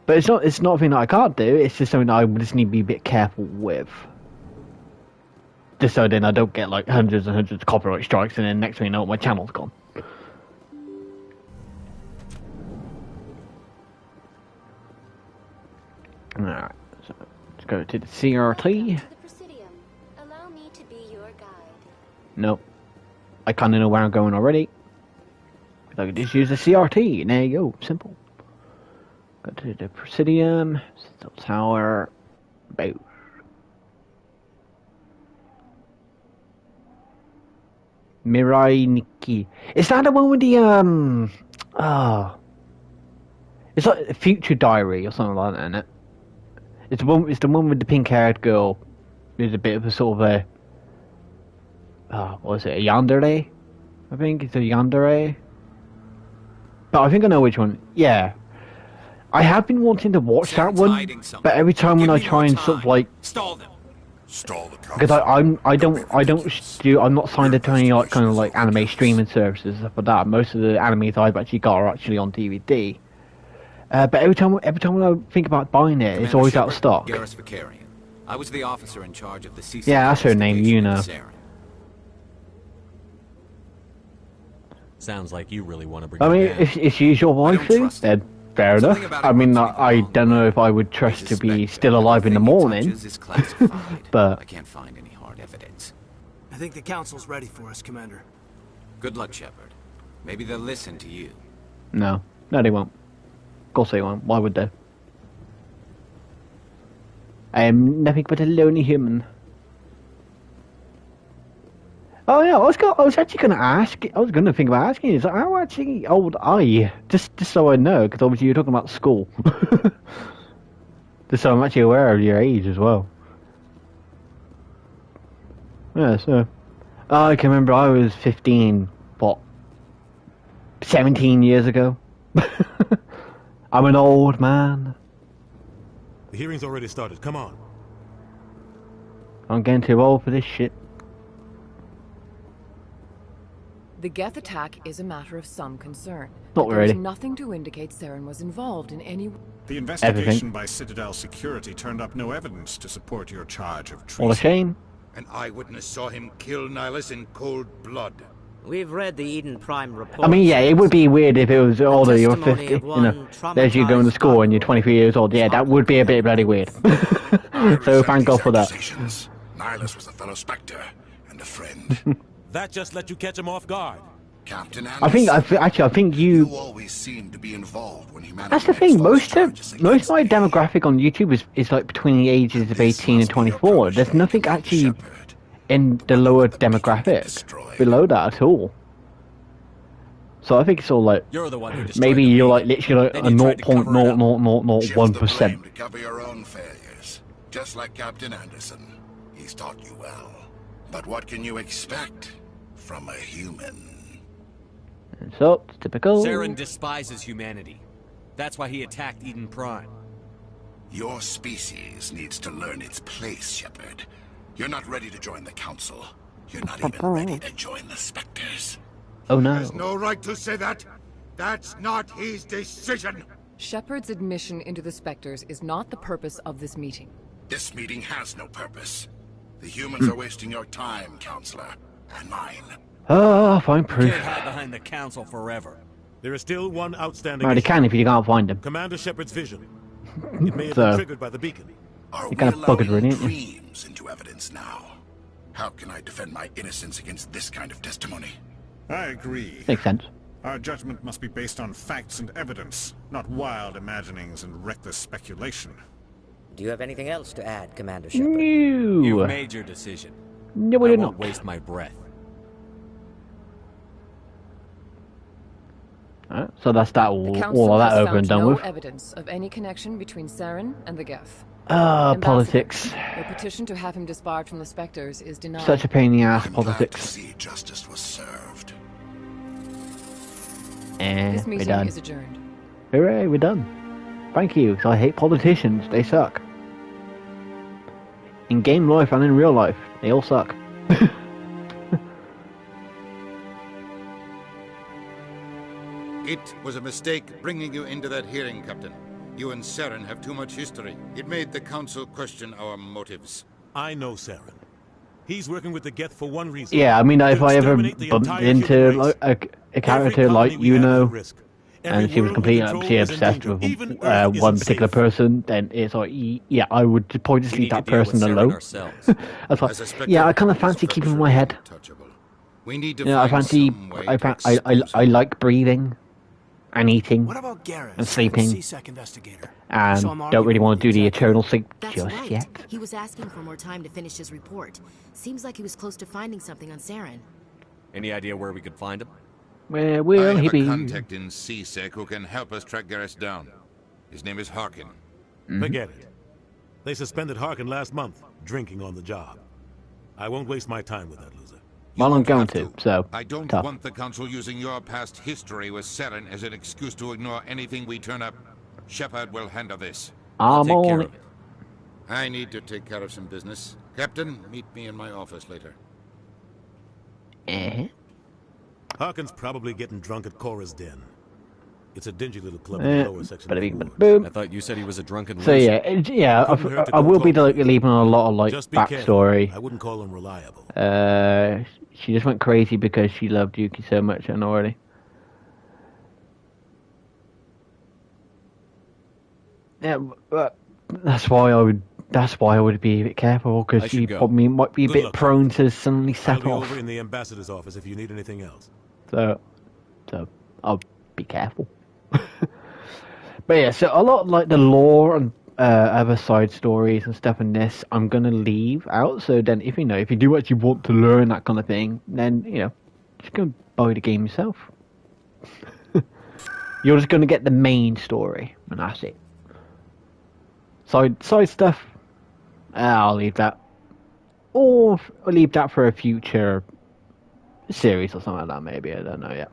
But it's not a thing that I can't do, it's just something that I just need to be a bit careful with. Just so then I don't get like hundreds and hundreds of copyright strikes and then next thing you know my channel's gone. Alright, so let's go to the CRT. Allow me to be your guide. Nope. I kinda know where I'm going already. I can just use the CRT and there you go, simple. Go to the Presidium, Still Tower, boat. Mirai Nikki. Is that the one with the it's like a Future Diary or something like that, isn't it? It's the one with the pink-haired girl. There's a bit of a sort of a what is it? A yandere? I think it's a yandere. But I think I know which one. Yeah. I have been wanting to watch that one, but every time when I try and sort of like stall them. Stall the council. Because I'm not signed to any like kind of like anime streaming services and stuff like that. Most of the animes I've actually got are actually on DVD. But every time when I think about buying it, it's always out of stock. Garrus Vicarian. I was the officer in charge of the CC. Yeah, that's her name, you know. Sounds like you really want to bring. I mean, if she's your waifu, then fair enough. I mean, I don't know if I would trust to be still alive in the morning, but I can't find any hard evidence. I think the council's ready for us, Commander. Good luck, Shepard. Maybe they'll listen to you. no, they won't. Of course they won't. Why would they? I am nothing but a lonely human. Oh yeah, I was actually gonna ask. I was gonna think about asking you. So how actually old are you? Just so I know, because obviously you're talking about school. Just so I'm actually aware of your age as well. Yeah, so I can remember I was 15. What? 17 years ago. I'm an old man. The hearing's already started. Come on. I'm getting too old for this shit. The Geth attack is a matter of some concern. Not There's really. nothing to indicate Saren was involved in any... The investigation by Citadel Security turned up no evidence to support your charge of treason. All a shame. An eyewitness saw him kill Nihilus in cold blood. We've read the Eden Prime report. I mean, yeah, it would be weird if it was older, you're 50, you know, there's you going to school and you're 23 years old. Yeah, that would be a bit bloody weird. So thank God for that. Nihilus was a fellow Spectre and a friend. That just let you catch him off guard. Captain I think you always seem to be involved when he managed. That's the thing. Most of my demographic on YouTube is like between the ages of 18 and 24. There's nothing actually in the lower demographic below that at all. So I think it's all like You're the one who maybe you're like literally like a Then you tried to cover it up. 0.0001%. To cover your own failures, just like Captain Anderson. He's taught you well. But what can you expect from a human? So it's typical. Saren despises humanity. That's why he attacked Eden Prime. Your species needs to learn its place, Shepard. You're not ready to join the Council. You're not even ready to join the Spectres. Oh no. He has no right to say that. That's not his decision. Shepard's admission into the Spectres is not the purpose of this meeting. This meeting has no purpose. The humans are wasting your time, Counselor, and mine. Oh, find proof. Can't hide behind the Council forever. There is still one outstanding Well, they issue. can if you can't find them. Commander Shepard's vision. It may have So, been triggered by the beacon. Are you we kind of buggered, allowing really, aren't you? dreams into evidence now? How can I defend my innocence against this kind of testimony? I agree. Makes sense. Our judgment must be based on facts and evidence, not wild imaginings and reckless speculation. Do you have anything else to add, Commander Shepard? No. You've made your decision. No, I I did won't not. waste my breath. Alright, so that's that The all Council of that has over found and done no with. evidence of any connection between Saren and the Geth. Ah, Ambassador, politics. Your petition to have him disbarred from the Spectres is denied. Such a pain in the ass, I'm glad to politics. see justice was served. And This we're meeting done. is adjourned. Hooray, we're done. Thank you, 'cause I hate politicians. They suck. In game life and in real life, they all suck. It was a mistake bringing you into that hearing, Captain. You and Saren have too much history. It made the Council question our motives. I know Saren. He's working with the Geth for one reason. Yeah, I mean, if to I ever exterminate the bumped entire into human race. like, a character like we have is a risk. and she was completely obsessed with one particular person, then it's like, yeah, I would probably just leave that person alone. That's like, yeah, I kind of fancy keeping my head. We need to Yeah, I find fancy. some way I like breathing. and eating What about Garrett, and sleeping C-Sec investigator? and don't really want to do the eternal sleep just yet. He was asking for more time to finish his report. Seems like he was close to finding something on Saren. Any idea where we could find him? Where will I he have be? a contact in C-Sec who can help us track Garrus down. His name is Harkin. Forget it. They suspended Harkin last month, drinking on the job. I won't waste my time with that loser. Well, I'm going to, so I don't tough. want the Council using your past history with Saren as an excuse to ignore anything we turn up. Shepard will handle this. I'm on it. I need to take care of some business. Captain, meet me in my office later. Harkin's probably getting drunk at Cora's Den. It's a dingy little club in the lower section. Boom. I thought you said he was a drunken So loser. I will be leaving a lot of Just be backstory. careful. I wouldn't call him reliable. She just went crazy because she loved Yuki so much and already. Yeah, but that's why I would. That's why I would be a bit careful because she probably might be a bit prone to suddenly I'll set be off. over in the ambassador's office if you need anything else. So I'll be careful. But yeah, so a lot of like the lore and other side stories and stuff in this, I'm gonna leave out. So then, if you do actually want to learn that kind of thing, then just go buy the game yourself. You're just gonna get the main story, and that's it. Side stuff, I'll leave that, or I'll leave that for a future series or something like that. Maybe I don't know yet.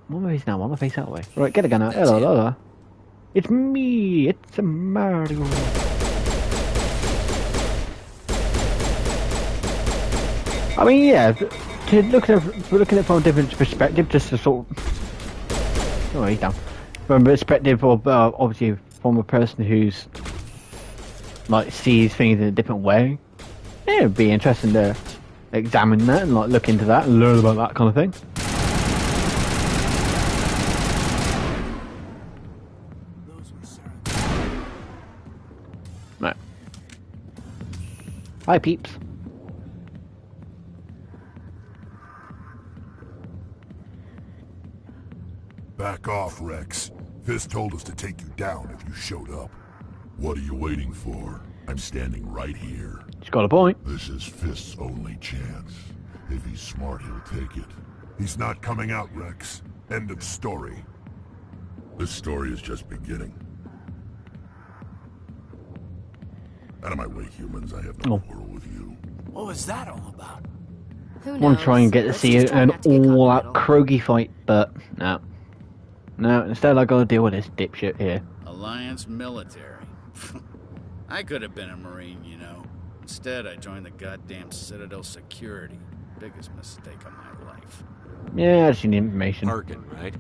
What am I facing now? What am I facing that way? Right, get a gun out. Hello. It's me. It's Mario. I mean, yeah. To look at it from a different perspective, just to sort of. Oh, he's down. From a perspective of obviously from a person who's like sees things in a different way. Yeah, it'd be interesting to examine that and like look into that and learn about that kind of thing. Right. Hi, peeps. Back off, Rex. Fisk told us to take you down if you showed up. What are you waiting for? I'm standing right here. He's got a point. This is Fisk's only chance. If he's smart, he'll take it. He's not coming out, Rex. End of story. This story is just beginning. Out of my way, humans. I have no quarrel with you. What was that all about? I want to try and get to see an all-out Krogi fight, but no. No, instead I gotta deal with this dipshit here. Alliance military. I could have been a Marine, you know. Instead, I joined the goddamn Citadel security. Biggest mistake of my life. Yeah, I just need information. Harkin, right?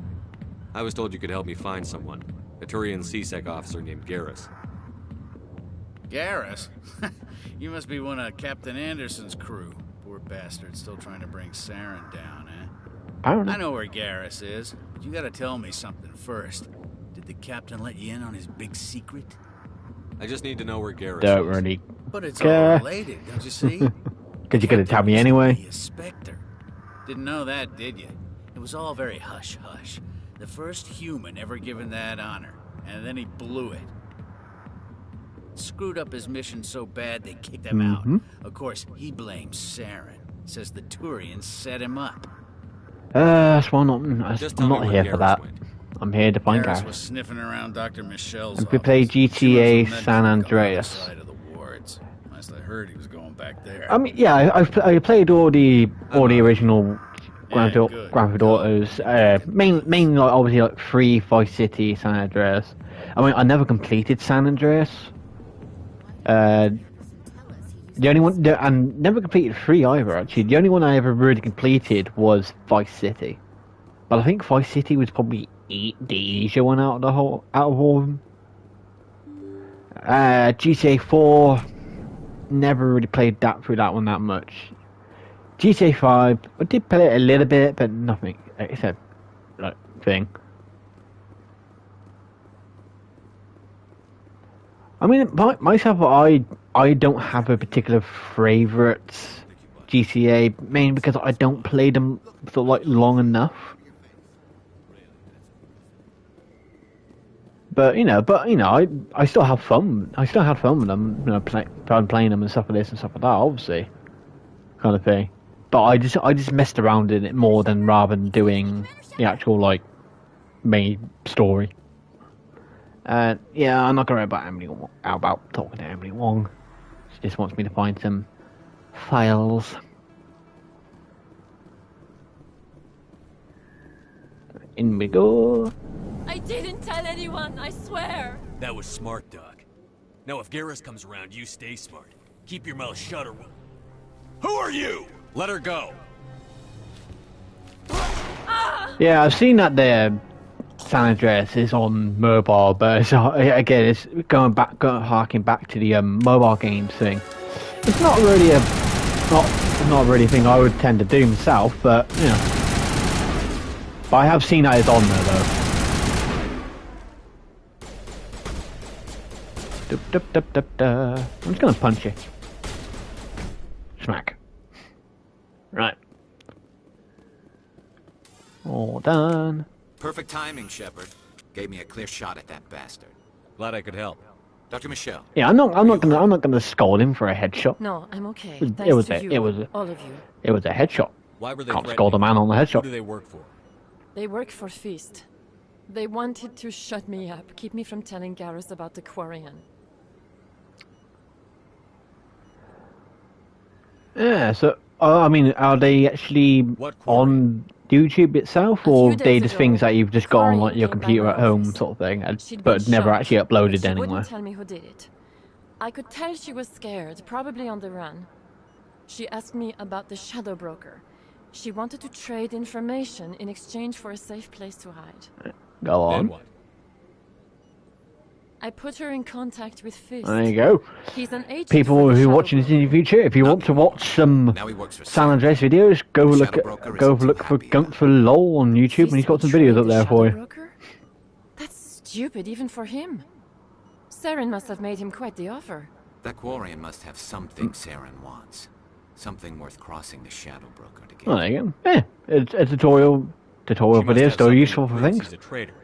I was told you could help me find someone. A Turian C-Sec officer named Garrus. Garrus? You must be one of Captain Anderson's crew. Poor bastard, still trying to bring Saren down, eh? I know where Garrus is, but you gotta tell me something first. Did the captain let you in on his big secret? I just need to know where Garrus Don't is. really But it's care. all related, don't you see? Because you're gonna tell me anyway. A Spectre. Didn't know that, did you? It was all very hush-hush. The first human ever given that honor, and then he blew it. Screwed up his mission so bad they kicked him out. Of course, he blames Saren. Says the Turians set him up. That's why I'm not here for that. I'm here to find Garrus Garrus. was sniffing around Dr. Michelle's And we play GTA office. San Andreas. Side of the wards. Last I heard, he was going back there. I mean, yeah, I played all the original Grand Theft Autos. Mainly like obviously like 3, Vice City, San Andreas. I mean, I never completed San Andreas. The only one, and never completed 3 either. Actually, the only one I ever really completed was Vice City. But I think Vice City was probably the easier one out of all of them. GTA 4, never really played through that one that much. GTA 5, I did play it a little bit, but nothing except like thing. I mean, myself, I don't have a particular favourite GTA, mainly because I don't play them for like long enough. But I still have fun. I still had fun with them, playing them and stuff like this and stuff like that. Obviously, kind of thing. But I just messed around in it more than rather than doing the actual like main story. And yeah, I'm not gonna worry about talking to Emily Wong. She just wants me to find some files. In we go. I didn't tell anyone, I swear. That was smart, Doc. Now if Garrus comes around, you stay smart. Keep your mouth shut or we'll... Who are you? Let her go. Yeah, I've seen that there. San Andreas is on mobile, but again, it's harking back to the mobile games thing. It's not really not really a thing I would tend to do myself, but you know. But I have seen that it's on there though. I'm just gonna punch you. Smack. Right. All done. Perfect timing, Shepard. Gave me a clear shot at that bastard. Glad I could help. Dr. Michelle. Yeah, I'm not gonna scold him for a headshot. No, I'm okay. It was all of you. It was a headshot. Why were they Can't scold a man on the headshot. Who do they work for? They work for Feast. They wanted to shut me up, keep me from telling Garrus about the Quarian. Yeah, so I mean, are they actually on YouTube itself, or are they just things that you've just got on like your computer at home, sort of thing, but never actually uploaded she anywhere? Wouldn't tell me who did it. I could tell she was scared, probably on the run. She asked me about the Shadow Broker. She wanted to trade information in exchange for a safe place to hide. Go on. Then what? I put her in contact with Fist. There you go. He's an agent People who are watching this in the future, if you want to watch some San Andreas videos, go look for Gunk for LOL on YouTube, and he's got some videos up there for you. That's stupid, even for him. Saren must have made him quite the offer. That Quarian must have something Saren wants. Something worth crossing the Shadow Broker to get. Oh, there you go. Yeah, it's a tutorial video, still useful for things. He's a traitor.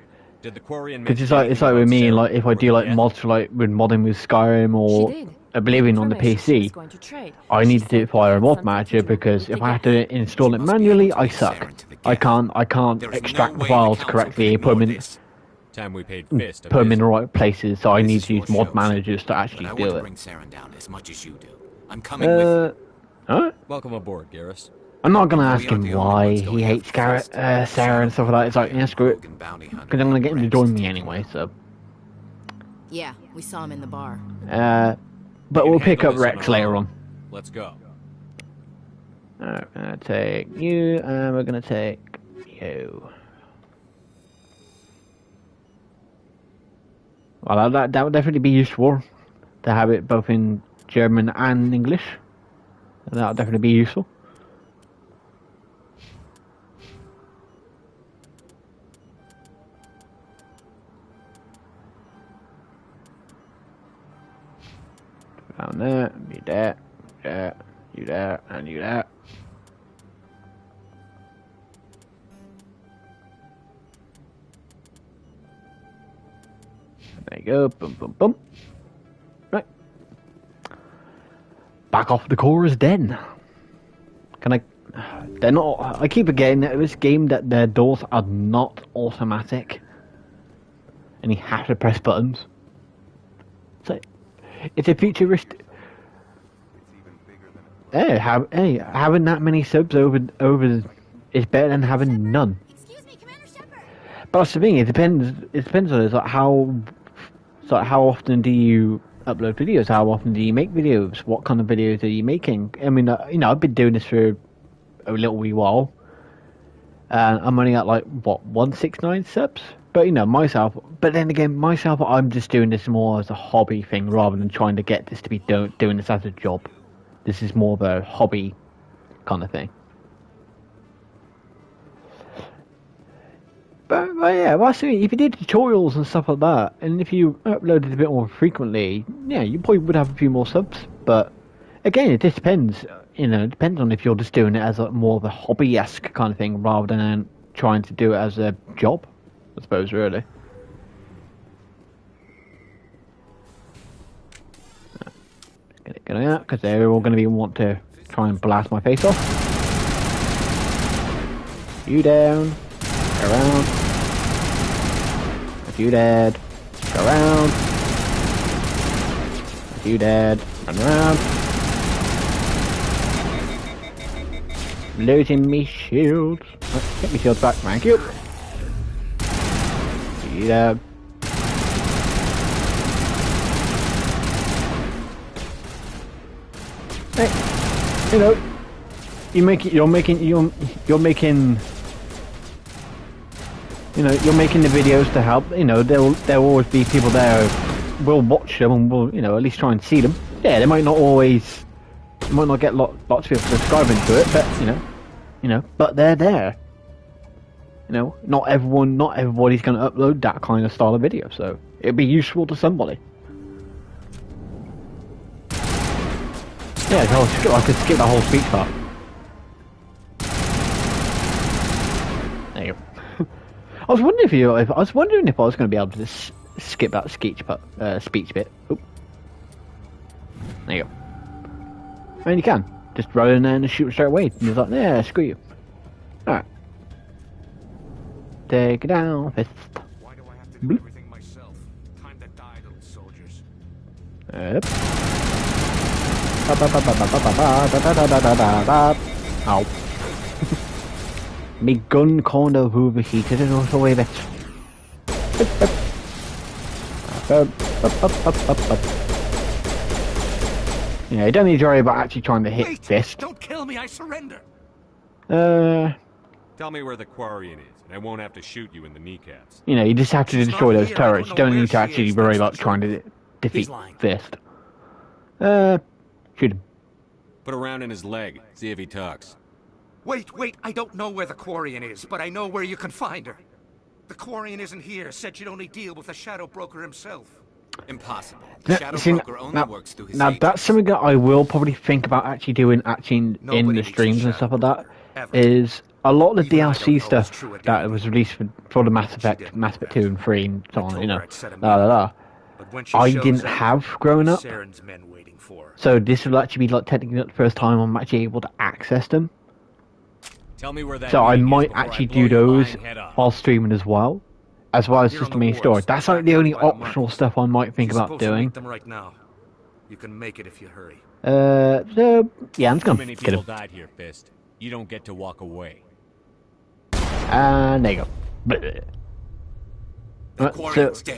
Did the Quarian Because it's like with me, like if I do like mods for like with modding with Skyrim or Oblivion on the PC, I need to do it via a mod manager because if I have to install it manually, I suck. I can't extract the files correctly, put them in the right places. So I need to use mod managers to actually do it. Bring Saren down as much as you do. I'm coming with you. Alright. Welcome aboard, Garrus. I'm not gonna ask him why he hates Sarah and stuff like that. It's like, yeah, screw it. Because I'm gonna get him to join me anyway, so. Yeah, we saw him in the bar. But we'll pick up Rex later on. Let's go. Alright, we're gonna take you, and we're gonna take you. Well, that would definitely be useful to have it both in German and English. That would definitely be useful. Down there, you there, you there, and you there. There you go, boom, boom, boom. Right. Back off the chorus den. Can I... They're not... I keep forgetting that this game that their doors are not automatic. And you have to press buttons. So, it's a futuristic... Hey, having that many subs over is better than having none. But that's the thing. It depends on it. Like how often do you upload videos? How often do you make videos? What kind of videos are you making? I mean, I've been doing this for a little wee while. I'm only at like what 169 subs. But myself. But then again, myself, I'm just doing this more as a hobby thing rather than trying to get this to be doing this as a job. This is more of a hobby kind of thing. But yeah, well, if you did tutorials and stuff like that, and if you uploaded a bit more frequently, yeah, you probably would have a few more subs. But again, it just depends. you know, it depends on if you're just doing it as a more of a hobby-esque kind of thing rather than trying to do it as a job, I suppose, really. Get it going out, because they're all going to want to try and blast my face off. You down. Go around. If you dead. Go around. If you dead. Run around. Losing me shields. Oh, get me shields back, thank you. You dead. Hey, you know, you're making the videos to help. You know, there'll always be people there who will watch them and will, you know, at least try and see them. Yeah, they might not get lots of people subscribing to it, but you know, but they're there. You know, not everybody's going to upload that kind of style of video, so it'd be useful to somebody. Yeah, I could skip the whole speech part. There you go. I was wondering if I was going to be able to just skip that speech bit. Oop. There you go. And you can just run in there and shoot straight away. And he's like, yeah, screw you. All right. Take it down, fist. Why do I have to do everything myself? Time to die, those soldiers. Yep. Ow. Me gun kind of overheated and also away bit. Yeah, you don't need to worry about actually trying to hit fist. Don't kill me, I surrender. Tell me where the Quarian is, and I won't have to shoot you in the kneecaps. You know, you just have to destroy those turrets. You don't need to actually worry about trying to defeat Fist. Shoot him. Put a round in his leg, see if he talks. Wait, I don't know where the Quarian is, but I know where you can find her. The Quarian isn't here, said she'd only deal with the Shadow Broker himself. Impossible. The Shadow Broker only works through his Now, that's something that I will probably think about actually doing in the streams and stuff like that, is a lot of the DLC stuff that was released for the Mass Effect 2 and 3 and so on, you know, I didn't have growing up. So this will actually be like technically the first time I'm actually able to access them. Tell me where that so I might actually do those while streaming as well as just the main story. That's like the only optional stuff I might think about doing. Them right now. You can make it if you hurry. So yeah, I'm just gonna many get people him. died here, Fist. You don't get to walk away. And there you go. Dead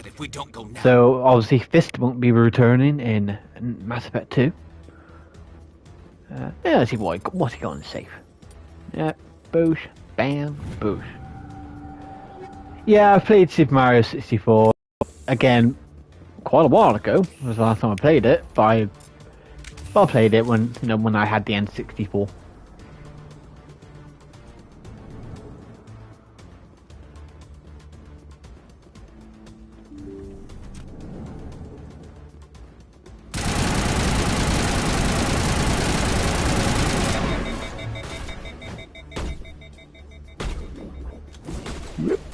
if we don't go now. So obviously Fist won't be returning in Mass Effect 2. Yeah, let's see what's he got in the safe. Yeah, boosh, bam, boosh. Yeah, I played Super Mario 64 again quite a while ago. It was the last time I played it, but I played it when I had the N64.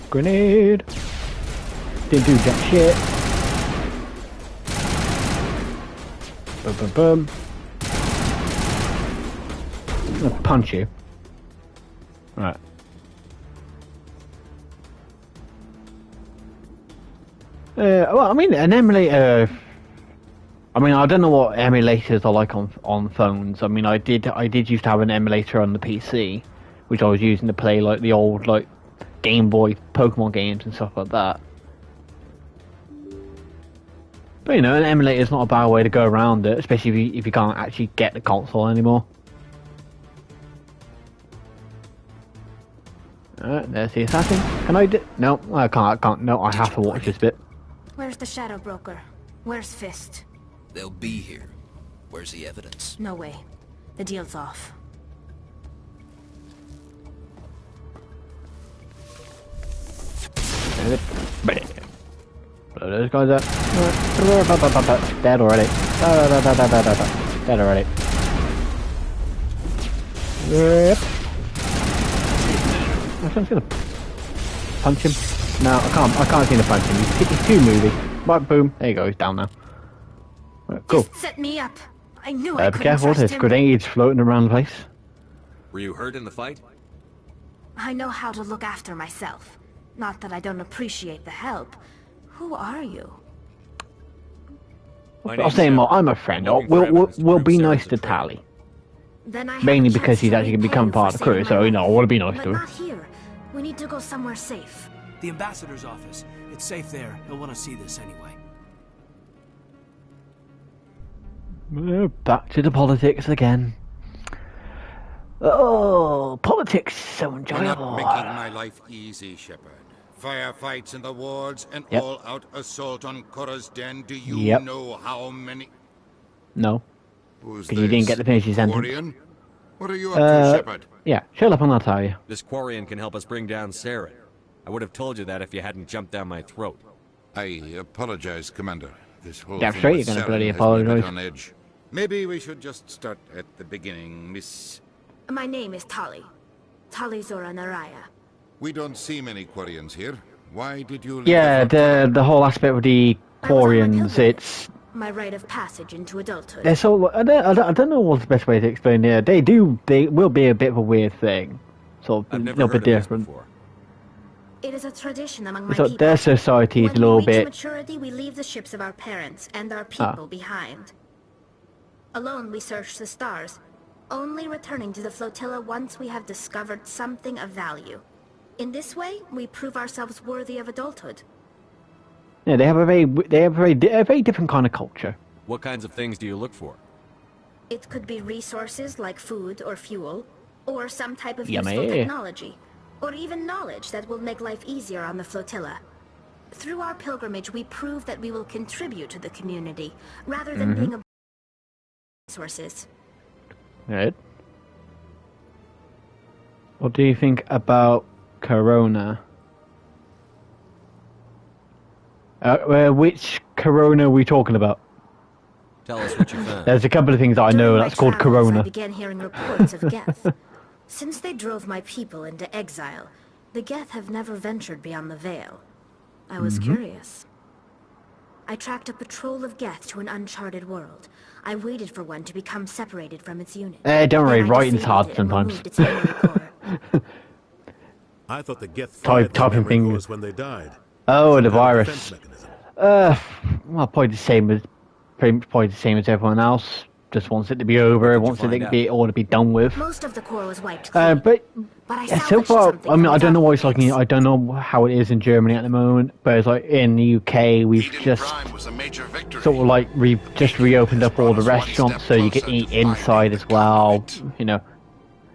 Grenade! Didn't do jack shit. Boom, boom, boom. I'm gonna punch you. Right. Well, I mean, an emulator. I mean, I don't know what emulators are like on phones. I mean, I did used to have an emulator on the PC, which I was using to play like the old Game Boy Pokemon games and stuff like that. But you know, an emulator is not a bad way to go around it, especially if you can't actually get the console anymore. Alright, there's the assassin. Can I do? No, I can't. No, I have to watch this bit. Where's the Shadow Broker? Where's Fist? They'll be here. Where's the evidence? No way. The deal's off. Blow those guys up. Dead already. Dead already. Yep. I think I'm gonna punch him. No, I can't seem to punch him. He's too moving. Right, boom. There you go. He's down now. Right, cool. Just set me up. I knew I Be couldn't careful. trust There's him. grenades floating around the place. Were you hurt in the fight? I know how to look after myself. Not that I don't appreciate the help. Who are you? I'll say more. I'm a friend. We'll be nice to Tally. Then I Mainly because he's actually going to become part of the crew, so, you know, I want to be nice but to him. not here. We need to go somewhere safe. The ambassador's office. It's safe there. He'll want to see this anyway. Back to the politics again. Oh, politics so enjoyable. You're not making my life easy, Shepard. Firefights in the wards, and all-out assault on Korra's den. Do you know how many... No. Who's Because you didn't get to finish his sentence. Quarian? What are you up to, Shepard? Yeah, shut up and I'll tell you. This Quarian can help us bring down Saren. I would have told you that if you hadn't jumped down my throat. I apologize, Commander. This whole Damn thing straight with you're gonna Saren bloody has me a bit apologize. on edge. Maybe we should just start at the beginning, Miss... My name is Tali. Tali Zora Naraya. We don't see many Quarians here. Why did you leave Yeah, the whole aspect of the Quarians, it's... My rite of passage into adulthood. They're so... I don't know what's the best way to explain it. They will be a bit of a weird thing. Sort of a little bit different. It is a tradition among my So people. their society is a When little we reach bit... maturity, we leave the ships of our parents and our people behind. Alone, we search the stars, only returning to the flotilla once we have discovered something of value. In this way, we prove ourselves worthy of adulthood. Yeah, they have a very different kind of culture. What kinds of things do you look for? It could be resources like food or fuel, or some type of Yummy. useful technology, or even knowledge that will make life easier on the flotilla. Through our pilgrimage, we prove that we will contribute to the community, rather than being a resources. Right. What do you think about Corona? Which Corona are we talking about? Tell us what you found. There's a couple of things that I know that's called Corona. I began hearing reports of Geth. Since they drove my people into exile, the Geth have never ventured beyond the Veil. I was curious. I tracked a patrol of Geth to an uncharted world. I waited for one to become separated from its unit. Don't worry, writing's hard sometimes. I thought the Geth typing things when they died. Oh, the virus. Well, probably the same as everyone else. Just wants it to be over. Wants it to be all to be done with. Most of the core was wiped. But I so far, I mean, I don't know what it's like. I don't know how it is in Germany at the moment. But it's like in the UK, we've just sort of like just reopened up all the restaurants, so you can eat inside as well. You know,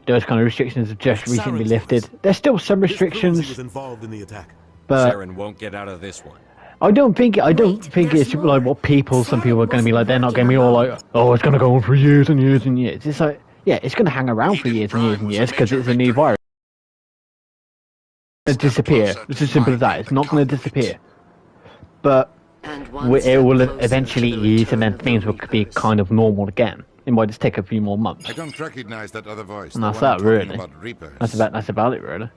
those kind of restrictions have just recently lifted. There's still some restrictions. Was involved in the attack. But Saren won't get out of this one. I don't think it's like what some people are going to be like. They're not going to be all like, oh, it's going to go on for years and years and years. It's like, yeah, it's going to hang around for years and years and years because it's a new virus. It's going to disappear. It's as simple as that. It's not going to disappear. But it will eventually ease, and then things will be kind of normal again. It might just take a few more months. I don't recognize that other voice. And that's that, really. That's about it, really.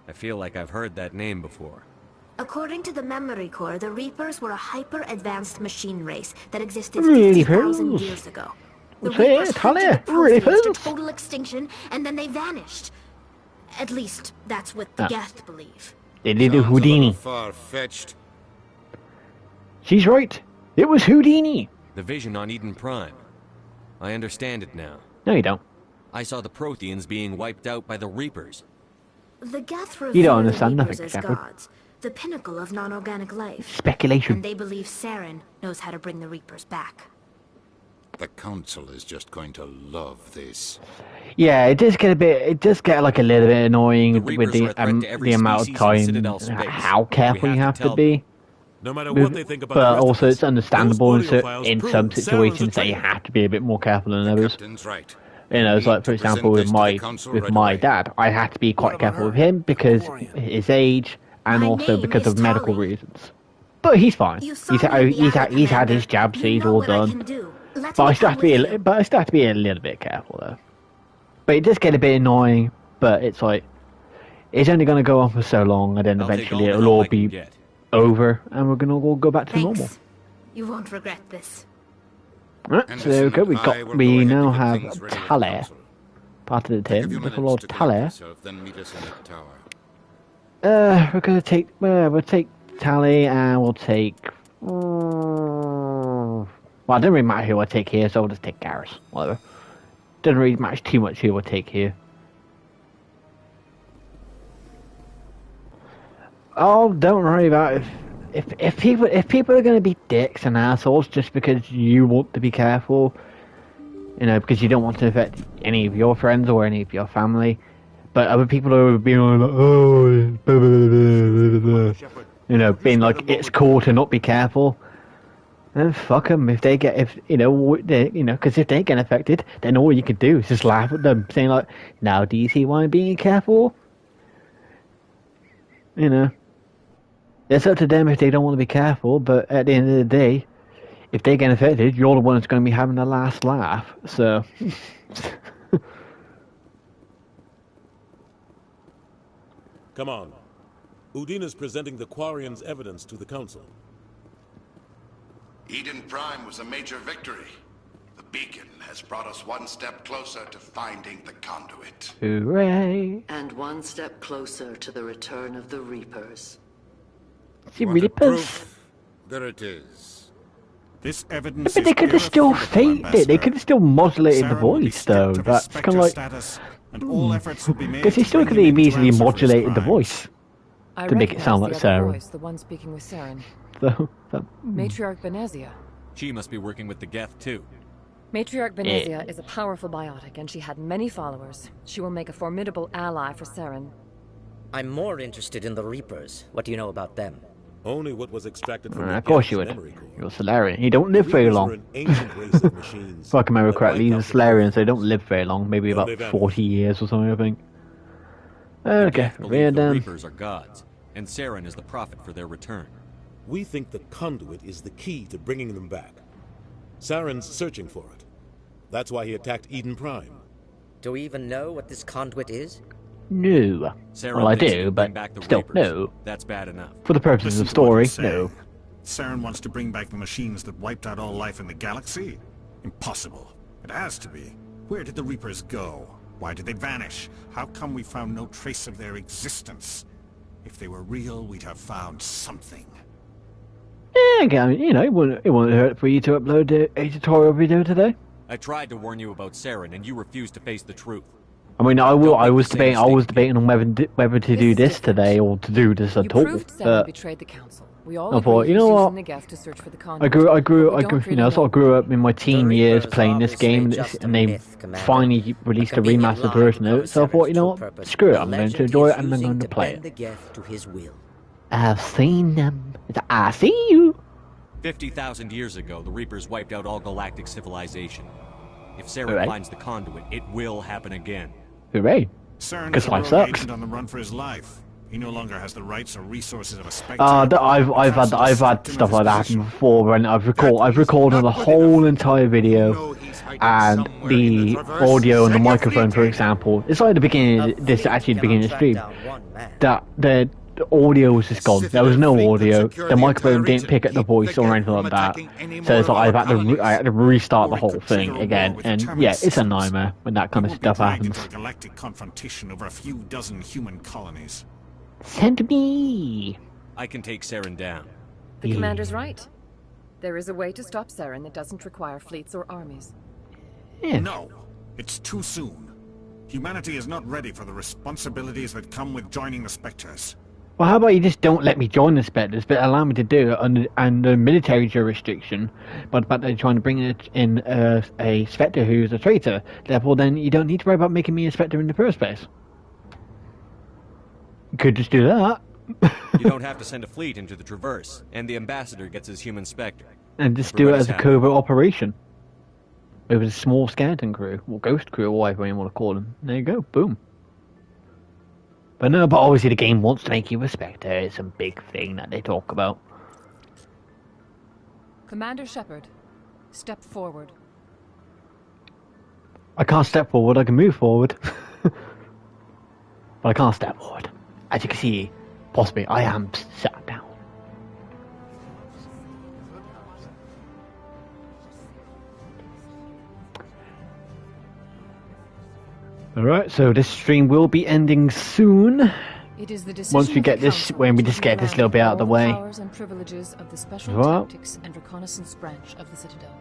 I feel like I've heard that name before. According to the Memory Core, the Reapers were a hyper-advanced machine race that existed 50,000 years ago. The Reapers hunted the Protheans to total extinction, and then they vanished. At least, that's what the Geth believe. They did a Houdini. Far-fetched. She's right. It was Houdini. The vision on Eden Prime. I understand it now. No, you don't. I saw the Protheans being wiped out by the Reapers. The Geth you don't understand the nothing, as Shepard. gods, the pinnacle of non-organic life. Speculation. And they believe Saren knows how to bring the Reapers back. The Council is just going to love this. Yeah, it does get like a little bit annoying with the amount of time, how careful you have to be. No matter what they think about but also it's understandable in some situations that you have to be a bit more careful than others. Right. You know, it's like, for example, with my dad, I had to be quite careful with him because his age and also because of medical reasons. But he's fine. He's had his jabs, so he's all done. But I still have to be a little bit careful though. But it does get a bit annoying, but it's like, it's only going to go on for so long, and then I'll take eventually all the it'll all help I can be get. over, and we're going to all go back to Thanks. normal. You won't regret this. Right, so there we go. We now have Thaler, part of the team. Little Lord Thaler. We're going to take. We'll take Tally, and we'll take. Well, it doesn't really matter who I take here, so I'll just take Garrus. Whatever. Doesn't really matter too much who I take here. Oh, don't worry about it. If people are going to be dicks and assholes just because you want to be careful, you know, because you don't want to affect any of your friends or any of your family, but other people are being like, oh, blah, blah, blah, blah, blah, you know, being like it's cool to not be careful, then fuck them. If they get, because if they get affected, then all you can do is just laugh at them, saying like, now do you see why I'm being careful? You know. It's up to them if they don't want to be careful, but at the end of the day, if they get affected, you're the one that's going to be having the last laugh, so... Come on. Udina's presenting the Quarian's evidence to the Council. Eden Prime was a major victory. The beacon has brought us one step closer to finding the conduit. Hooray! And one step closer to the return of the Reapers. Proof. There it is. This evidence but they could have still faked it. They could have still modulated the voice, though. That's kind of like... Because he still could have easily modulated the voice to make it sound like Sarah. Voice, the one speaking with Saren. Matriarch Benezia. She must be working with the Geth, too. Matriarch Benezia is a powerful biotic, and she had many followers. She will make a formidable ally for Saren. I'm more interested in the Reapers. What do you know about them? Only what was extracted from of course you would. You're Solarian. You don't live very long. If I can remember correctly, he's a Solarian, so they don't live very long. Maybe about 40 years or something, I think. Okay, the Reapers are gods, and Saren is the prophet for their return. We think the conduit is the key to bringing them back. Saren's searching for it. That's why he attacked Eden Prime. Do we even know what this conduit is? No. Well, I do, but still, no. That's bad enough. For the purposes of story, no. Saren wants to bring back the machines that wiped out all life in the galaxy? Impossible. It has to be. Where did the Reapers go? Why did they vanish? How come we found no trace of their existence? If they were real, we'd have found something. Yeah, I mean, you know, it wouldn't hurt for you to upload a tutorial video today. I tried to warn you about Saren, and you refused to face the truth. I mean, I was debating on whether to do this today or to do this at all. You proved Saren betrayed the council. We all I thought, you know what? The Geth to search for the I sort of grew up in my teen years playing this game, and they finally released a remastered version of it. So I thought, you know what? Screw it. I'm going to enjoy it, and I'm going to play it. I've seen them. I see you. 50,000 years ago, the Reapers wiped out all galactic civilization. If Saren finds the conduit, it will happen again. Hooray! Because life sucks. On the run for his life. He no longer has the rights or resources of a spectre. I've had stuff like that happen before, and I've recorded the whole entire video, and the audio and the microphone, for example. It's like the beginning of the beginning of the stream. That the audio was just gone. There was no audio. The microphone didn't pick up the voice or anything like that. So it's like I had to restart the whole thing again. And yeah, it's a nightmare when that kind of stuff happens. A galactic confrontation over a few dozen human colonies. Send me. I can take Saren down. The commander's right. There is a way to stop Saren that doesn't require fleets or armies. Yeah. No, it's too soon. Humanity is not ready for the responsibilities that come with joining the Spectres. Well, how about you just don't let me join the Spectres, but allow me to do it under military jurisdiction, but they're trying to bring in a Spectre who's a traitor. Therefore, then you don't need to worry about making me a Spectre in the first place. You could just do that. You don't have to send a fleet into the Traverse, and the Ambassador gets his human Spectre. And just do it as a covert operation. With a small skeleton crew, or ghost crew, or whatever you want to call them. There you go, boom. But no, but obviously the game wants to make you a Spectre. It's a big thing that they talk about. Commander Shepard, step forward. I can't step forward. I can move forward, but I can't step forward. As you can see, possibly I am sat down. Alright, so this stream will be ending soon. It is the Once we get this, when we just get this little bit out of the way. Powers and privileges of the Special Tactics and Reconnaissance branch of the Citadel.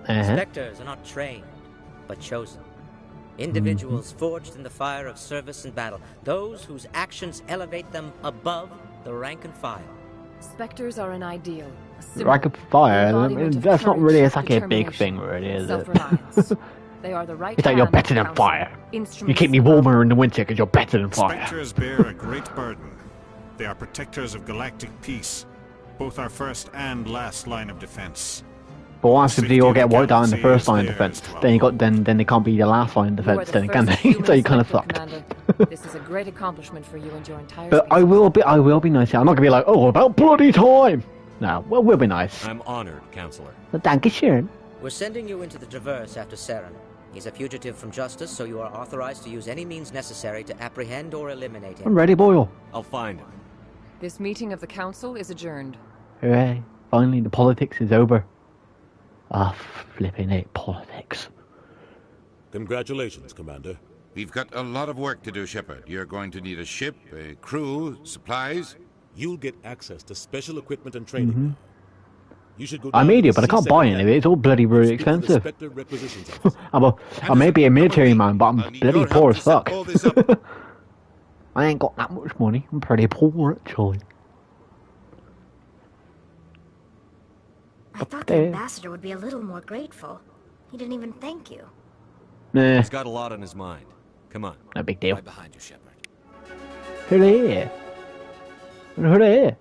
Spectres are not trained, but chosen. Individuals forged in the fire of service and battle. Those whose actions elevate them above the rank and file. Spectres are an ideal. Rank and fire? That's not really exactly a big thing, really, is it? They are the right. It's like you're better than fire. You keep me warmer in the winter because you're better than fire. Spectres bear a great burden. They are protectors of galactic peace, both our first and last line of defense. But what happens if they all get wiped out in the first line of defense? Then they can't be the last line of defense, then can they? So you're kind of fucked. This is a great accomplishment for you and your entire. But I will be nice. I'm not gonna be like, oh, about bloody time. No, well, we'll be nice. I'm honored, Counselor. Dankeschön. We're sending you into the Traverse after Saren. He's a fugitive from justice, so you are authorized to use any means necessary to apprehend or eliminate him. I'm ready, Boyle. I'll find him. This meeting of the Council is adjourned. Hooray. Finally, the politics is over. Ah, flipping it, politics. Congratulations, Commander. We've got a lot of work to do, Shepard. You're going to need a ship, a crew, supplies. You'll get access to special equipment and training. You should go I made it, but I can't buy any of it. It's all bloody really expensive. I may be a military man, but I'm bloody poor as fuck. I ain't got that much money. I'm pretty poor, actually. I thought the ambassador would be a little more grateful. He didn't even thank you. Nah. He's got a lot on his mind. Come on. No big deal. Right behind you, Shepard. Hooray. Hooray.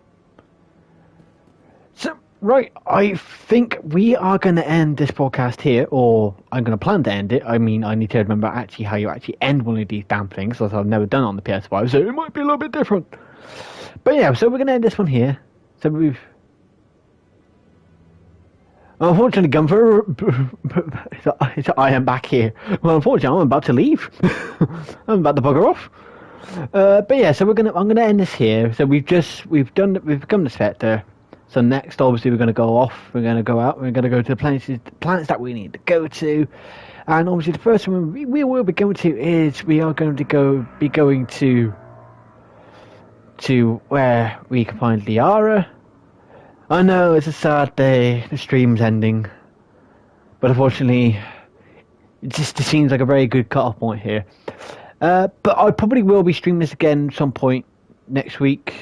So, right, I think we are going to end this podcast here, or I'm going to plan to end it. I mean, I need to remember actually how you actually end one of these damn things, as I've never done it on the PS5, so it might be a little bit different. But yeah, so we're going to end this one here. So we've... Unfortunately, Gunther, I am back here. Well, unfortunately, I'm about to leave. I'm about to bugger off. But yeah, so I'm gonna end this here. So we've become the Spectre. So next, obviously, we're gonna go off. We're gonna go out. We're gonna go to the planets that we need to go to. And obviously, the first one we will be going to is we are going to be going to where we can find Liara. I know it's a sad day, the stream's ending, but unfortunately, it just seems like a very good cut-off point here. But I probably will be streaming this again at some point next week.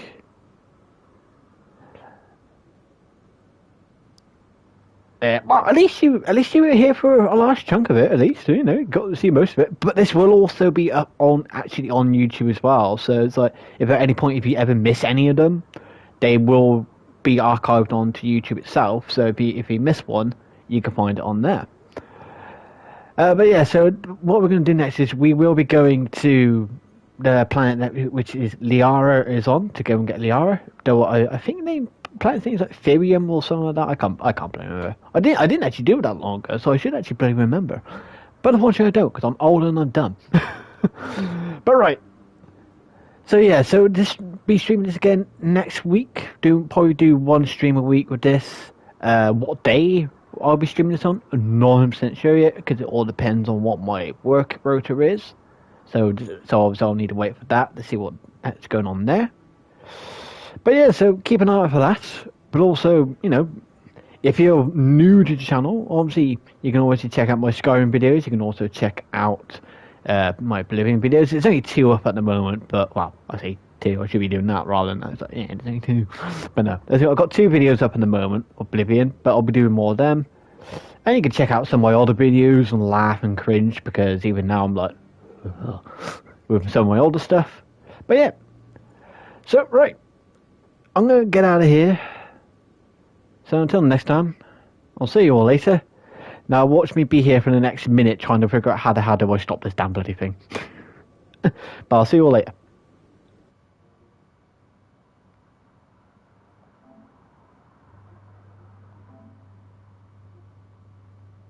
Well, at least you were here for a large chunk of it. At least got to see most of it. But this will also be up on YouTube as well. So it's like if at any point if you ever miss any of them, they will be archived onto YouTube itself, so if you miss one, you can find it on there. But yeah, so what we're going to do next is we will be going to the planet which is Liara is on, to go and get Liara. Though I think they planet things like Therium or something like that. I can't remember. I didn't actually do it that long ago, so I should actually probably remember. But unfortunately, I don't because I'm old and I'm dumb. But right. So yeah, so just be streaming this again next week. Probably do one stream a week with this. What day I'll be streaming this on, I'm not 100% sure yet, because it all depends on what my work rota is. So obviously I'll need to wait for that to see what's going on there. But yeah, so keep an eye out for that. But also, if you're new to the channel, obviously you can always check out my Skyrim videos. You can also check out my Oblivion videos. There's only 2 up at the moment, but well, I say 2. I should be doing that rather than that. It's like, yeah, there's only 2. But no, I've got 2 videos up at the moment, Oblivion, but I'll be doing more of them. And you can check out some of my older videos and laugh and cringe, because even now I'm like, with some of my older stuff. But yeah, so right, I'm gonna get out of here. So until next time, I'll see you all later. Now watch me be here for the next minute trying to figure out how do I stop this damn bloody thing. But I'll see you all later.